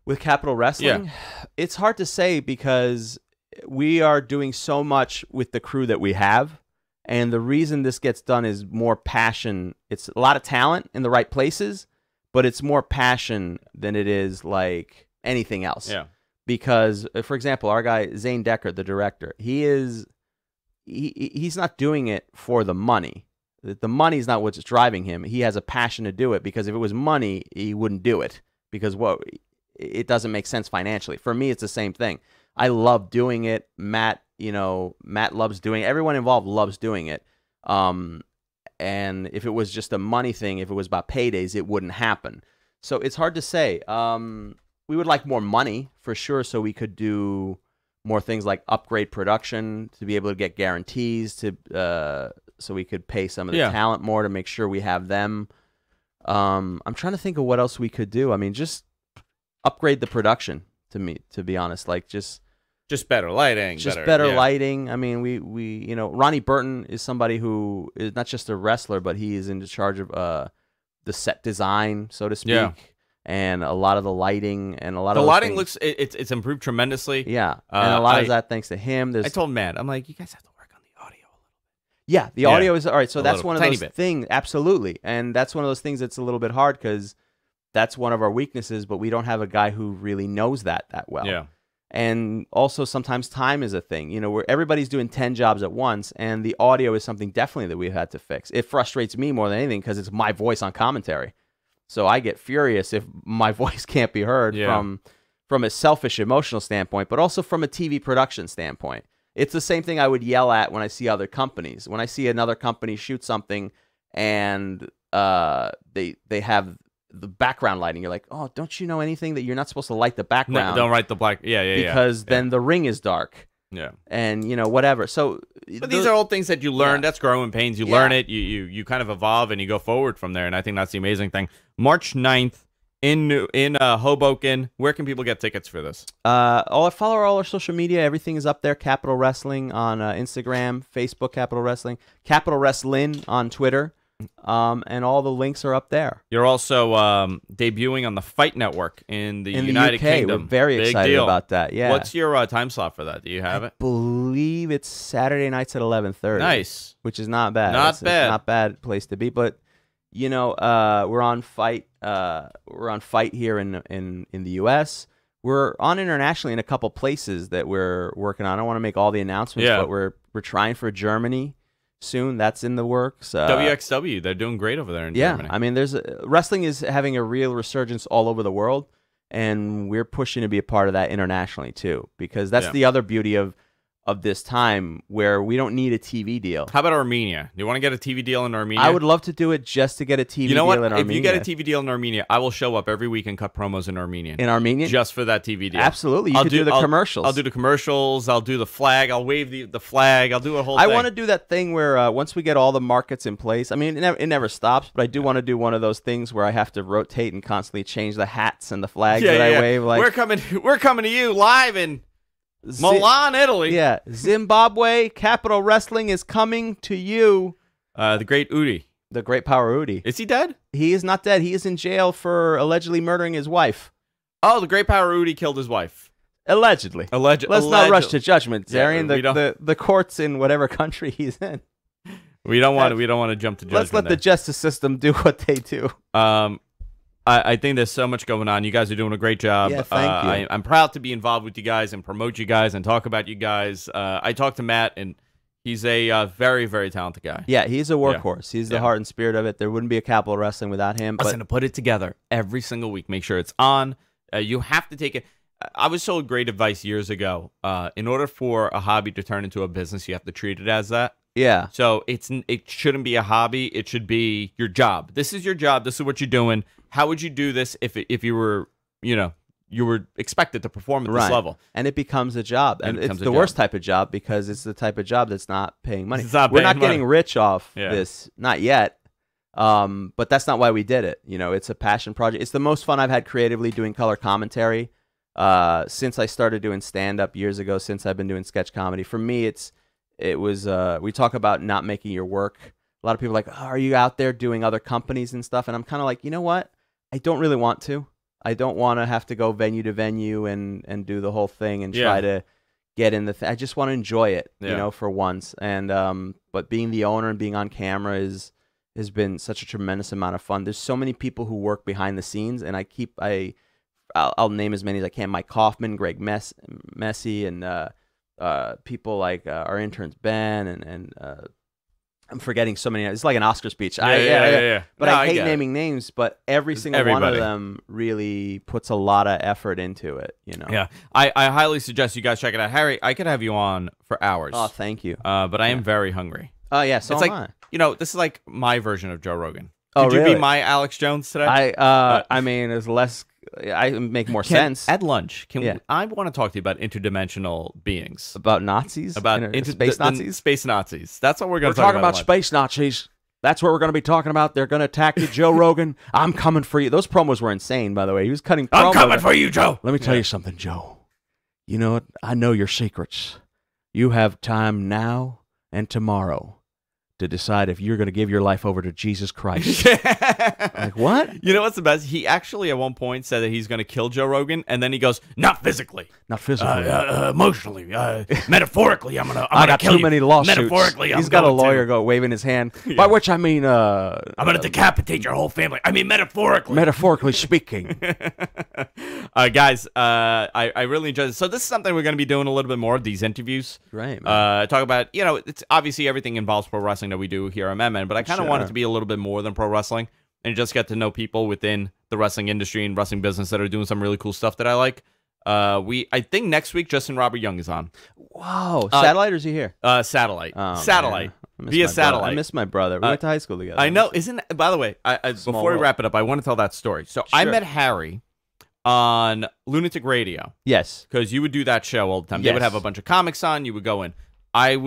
With Capital Wrestling, it's hard to say because we are doing so much with the crew that we have. And the reason this gets done is more passion. It's a lot of talent in the right places, but it's more passion than it is like anything else. Yeah. Because, for example, our guy Zane Decker, the director, he's not doing it for the money. The money's not what's driving him. He has a passion to do it because if it was money, he wouldn't do it because it doesn't make sense financially. For me, it's the same thing. I love doing it. Matt loves doing it. Everyone involved loves doing it. And if it was just a money thing, if it was about paydays, it wouldn't happen. So it's hard to say. We would like more money for sure, so we could do more things like upgrade production to be able to get guarantees so we could pay some of the talent more to make sure we have them. I'm trying to think of what else we could do. I mean, just upgrade the production to be honest, like just better lighting, better lighting. I mean, we Ronnie Burton is somebody who is not just a wrestler, but he is in charge of the set design, so to speak. Yeah. And a lot of the lighting and a lot of the lighting looks it's improved tremendously. Yeah, and a lot of that thanks to him. I told Matt, I'm like, you guys have to work on the audio a little bit. Yeah, the audio is all right. So that's one of those things, absolutely, and that's one of those things that's a little bit hard because that's one of our weaknesses. But we don't have a guy who really knows that well. Yeah, and also sometimes time is a thing. Where everybody's doing 10 jobs at once, and the audio is something definitely that we've had to fix. It frustrates me more than anything because it's my voice on commentary. So I get furious if my voice can't be heard from a selfish emotional standpoint, but also from a TV production standpoint. It's the same thing I would yell at when I see other companies. When I see another company shoot something and they have the background lighting. You're like, oh, don't you know anything that you're not supposed to light the background? No, don't light the black. Because then the ring is dark. Yeah. And whatever. So but these are all things that you learn. That's growing pains. You learn it. You kind of evolve and you go forward from there. And I think that's the amazing thing. March 9th in Hoboken. Where can people get tickets for this? Follow all our social media. Everything is up there. Capital Wrestling on Instagram, Facebook, Capital Wrestling, Capital Wrestling on Twitter. And all the links are up there. You're also debuting on the Fight Network in the United Kingdom. We're very excited about that. Yeah. What's your time slot for that? Do you have it? I believe it's Saturday nights at 11:30. Nice. Which is not bad. Not bad place to be. But we're on Fight. We're on Fight here in the U.S. We're on internationally in a couple places that we're working on. I don't want to make all the announcements, but we're trying for Germany soon. That's in the works. WXW, they're doing great over there in Germany. I mean, wrestling is having a real resurgence all over the world, and we're pushing to be a part of that internationally too, because that's the other beauty of this time where we don't need a TV deal. How about Armenia? Do you want to get a TV deal in Armenia? I would love to do it just to get a TV deal in Armenia. If you get a TV deal in Armenia, I will show up every week and cut promos in Armenian. In Armenian? Just for that TV deal. Absolutely. You could do the commercials. I'll do the commercials. I'll do the flag. I'll wave the flag. I'll do a whole thing. I want to do that thing where once we get all the markets in place, I mean, it never stops, but I do want to do one of those things where I have to rotate and constantly change the hats and the flags that I wave. Like, we're coming to you live in Milan, Italy. Yeah, Zimbabwe, Capital Wrestling is coming to you. The great Udi. The great Power Udi. Is he dead? He is not dead. He is in jail for allegedly murdering his wife. Oh, the great Power Udi killed his wife. Allegedly. Let's not rush to judgment, Zarian. The courts in whatever country he's in. We don't want to jump to judgment. Let's let the justice system do what they do. I think there's so much going on. You guys are doing a great job. Yeah, thank you. I'm proud to be involved with you guys and promote you guys and talk about you guys. I talked to Matt, and he's a very, very talented guy. Yeah, he's a workhorse. He's the heart and spirit of it. There wouldn't be a Capital Wrestling without him. Listen, to put it together every single week. Make sure it's on. You have to take it. I was told great advice years ago. In order for a hobby to turn into a business, you have to treat it as that. Yeah. So it shouldn't be a hobby. It should be your job. This is your job. This is what you're doing. How would you do this if you were, you were expected to perform at this level? And it becomes a job. And it's the worst type of job because it's the type of job that's not paying money. We're not getting rich off this, not yet. But that's not why we did it. It's a passion project. It's the most fun I've had creatively doing color commentary since I started doing stand-up years ago, since I've been doing sketch comedy. For me, it was we talk about not making your work. A lot of people are like, oh, are you out there doing other companies and stuff? And I'm kind of like, you know what? I don't really want to. I don't want to have to go venue to venue and do the whole thing and try to get in the I just want to enjoy it, for once. And but being the owner and being on camera has been such a tremendous amount of fun. There's so many people who work behind the scenes, and I'll name as many as I can. Mike Kaufman, Greg Messi, and people like our interns Ben and I'm forgetting so many. It's like an Oscar speech. But I hate naming names. But every single one of them really puts a lot of effort into it. Yeah, I highly suggest you guys check it out. Harry, I could have you on for hours. Oh, thank you. But I am very hungry. Oh yeah, so it's am like I. This is like my version of Joe Rogan. Could you be my Alex Jones today? I mean, it's less. I make more sense. At lunch, I want to talk to you about interdimensional beings. About Nazis? About space Nazis? Space Nazis. That's what we're going to talk about. We're talking about space Nazis. That's what we're going to be talking about. They're going to attack you, Joe Rogan. I'm coming for you. Those promos were insane, by the way. He was cutting promos. I'm coming for you, Joe. Let me tell you something, Joe. You know what? I know your secrets. You have time now and tomorrow to decide if you're going to give your life over to Jesus Christ. Like, what? You know what's the best? He actually at one point said that he's going to kill Joe Rogan, and then he goes, not physically. Not physically. Emotionally. Metaphorically, I'm going to kill you. I got too many lawsuits. Metaphorically, he's got a lawyer waving his hand, by which I mean... I'm going to decapitate your whole family. I mean, metaphorically. Metaphorically speaking. Guys, I really enjoyed this. So this is something we're going to be doing a little bit more of, these interviews. Right, man. Talk about, it's obviously everything involves pro wrestling that we do here on MN, but I kind of want it to be a little bit more than pro wrestling and just get to know people within the wrestling industry and wrestling business that are doing some really cool stuff that I like. I think next week Justin Robert Young is on. Wow. Satellite or is he here? Satellite. Oh, Satellite. via satellite. I miss my brother. We went to high school together. I know. Isn't by the way, before we wrap it up, I want to tell that story. So I met Harry on Lunatic Radio. Yes. Because you would do that show all the time. They would have a bunch of comics on. You would go in. I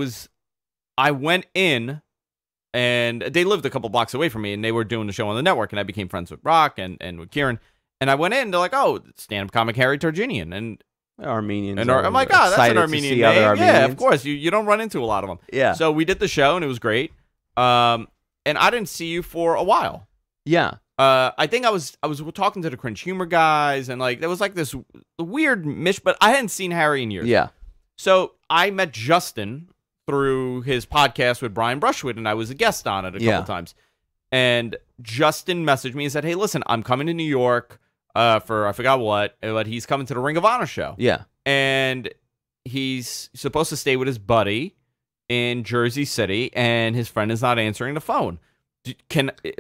went in, and they lived a couple blocks away from me, and they were doing the show on the network, and I became friends with Rock and with Kieran. And I went in, they're like, oh, stand-up comic Harry Terjanian. And Armenians. And I'm like, oh, that's an Armenian name. Yeah, of course. You don't run into a lot of them. Yeah. So we did the show, and it was great. And I didn't see you for a while. Yeah. I think I was talking to the Cringe Humor guys, and like there was like this weird but I hadn't seen Harry in years. Yeah. So I met Justin through his podcast with Brian Brushwood, and I was a guest on it a couple times. And Justin messaged me and said, hey, listen, I'm coming to New York for I forgot what, but he's coming to the Ring of Honor show. Yeah. And he's supposed to stay with his buddy in Jersey City, and his friend is not answering the phone.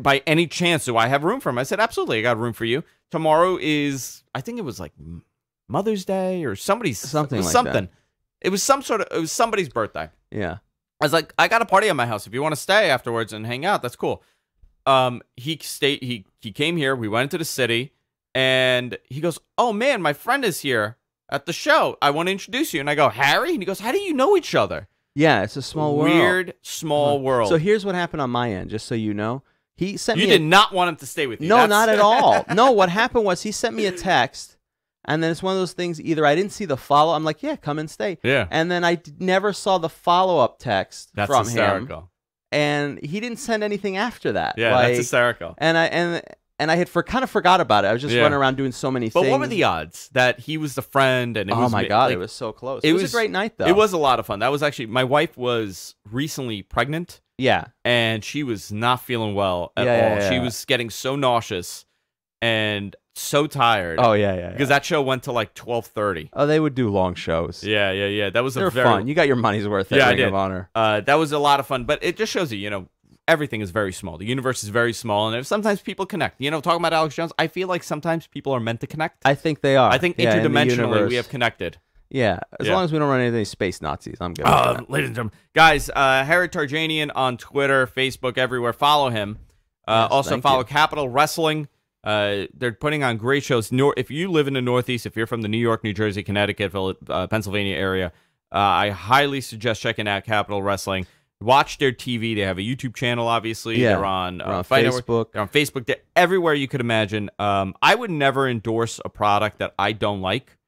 By any chance, do I have room for him? I said, absolutely, I got room for you. Tomorrow is, I think it was like Mother's Day or something. That. It was somebody's birthday. Yeah. I was like, I got a party at my house. If you want to stay afterwards and hang out, that's cool. He came here. We went into the city, and he goes, oh man, my friend is here at the show. I want to introduce you. And I go, Harry? And he goes, how do you know each other? Yeah, it's a small world. Weird, small world. So here's what happened on my end, just so you know. He sent me. You did not want him to stay with you. No, not at all. No, what happened was he sent me a text, and then it's one of those things. Either I didn't see the follow. I'm like, yeah, come and stay. Yeah. And then I never saw the follow-up text from hysterical. him. And he didn't send anything after that. Yeah, that's hysterical. And I had kind of forgot about it. I was just running around doing so many things. But what were the odds that he was the friend? And oh my God, it was so close. It was a great night, though. It was a lot of fun. That was actually, my wife was recently pregnant. Yeah. And she was not feeling well at all. Yeah. She was getting so nauseous and so tired. Oh, yeah. Because that show went to like 12:30. Oh, they would do long shows. Yeah. That was very fun. You got your money's worth at Ring of Honor. That was a lot of fun. But it just shows you, everything is very small. The universe is very small, and sometimes people connect. Talking about Alex Jones, I feel like sometimes people are meant to connect. I think they are. I think interdimensionally we have connected. Yeah, as long as we don't run into any space Nazis, I'm good. Ladies and gentlemen, guys, Harry Terjanian on Twitter, Facebook, everywhere. Follow him. Also follow Capital Wrestling. They're putting on great shows. If you live in the Northeast, if you're from the New York, New Jersey, Connecticut, Pennsylvania area, I highly suggest checking out Capital Wrestling. Watch their TV. They have a YouTube channel, obviously. Yeah. They're on Facebook. They're on Facebook. They're everywhere you could imagine. I would never endorse a product that I don't like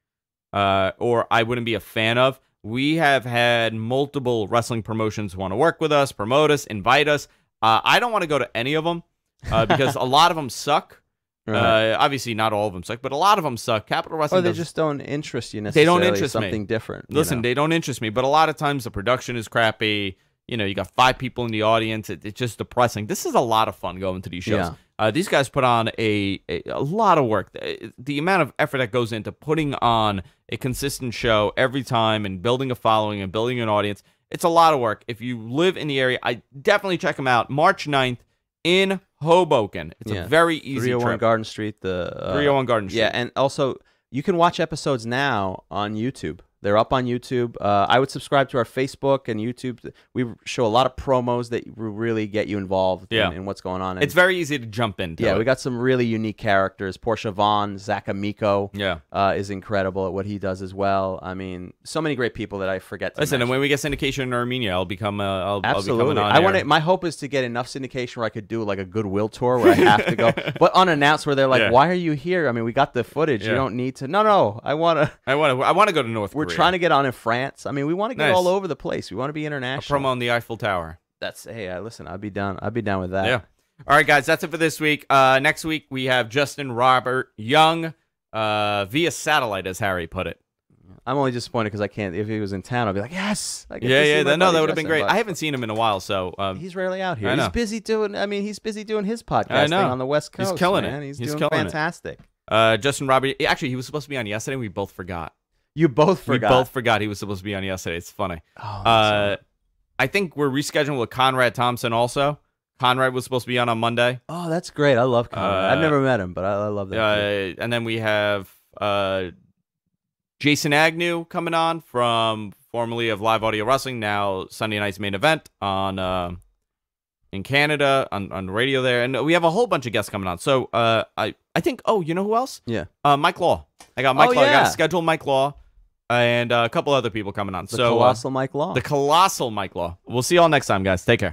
or I wouldn't be a fan of. We have had multiple wrestling promotions want to work with us, promote us, invite us. I don't want to go to any of them because a lot of them suck. Right. Obviously, not all of them suck, but a lot of them suck. Capital Wrestling. Or they just don't interest you necessarily. They don't interest something me. Different. Listen, they don't interest me, but a lot of times the production is crappy. You got 5 people in the audience. It's just depressing. This is a lot of fun going to these shows. Yeah. These guys put on a lot of work. The amount of effort that goes into putting on a consistent show every time and building a following and building an audience, it's a lot of work. If you live in the area, I definitely check them out. March 9th in Hoboken. It's a very easy 301 trip. Garden Street. 301 Garden Street. Yeah, and also you can watch episodes now on YouTube. They're up on YouTube. I would subscribe to our Facebook and YouTube. We show a lot of promos that really get you involved in what's going on. And it's very easy to jump into. Yeah, we got some really unique characters. Portia Vaughn, Zach Amico is incredible at what he does as well. I mean, so many great people that I forget to mention. And when we get syndication in Armenia, I'll become I'll be Absolutely. coming on my hope is to get enough syndication where I could do like a goodwill tour where I have to go, but unannounced where they're like, why are you here? I mean, we got the footage. You don't need to. No, I want to go to North Korea. We're trying to get on in France. I mean, we want to get all over the place. We want to be international. A promo on the Eiffel Tower. Listen, I'd be down with that. Yeah. All right, guys, that's it for this week. Next week we have Justin Robert Young via satellite, as Harry put it. I'm only disappointed because I can't. If he was in town, I'd be like, yes. That would have been great. I haven't seen him in a while, so he's rarely out here. He's busy doing his podcasting on the West Coast. He's killing it. He's doing fantastic. Justin Robert. Actually, he was supposed to be on yesterday. We both forgot. You both forgot. We both forgot he was supposed to be on yesterday. It's funny. Oh, I think we're rescheduling with Conrad Thompson also. Conrad was supposed to be on Monday. Oh, that's great. I love Conrad. I've never met him, but I love that. And then we have Jason Agnew coming on from formerly of Live Audio Wrestling, now Sunday Night's Main Event on in Canada on radio there, and we have a whole bunch of guests coming on. So I think, you know who else? Yeah. Mike Law. I got Mike Law. Yeah. I got scheduled Mike Law and a couple other people coming on. The Colossal Mike Law. The Colossal Mike Law. We'll see you all next time, guys. Take care.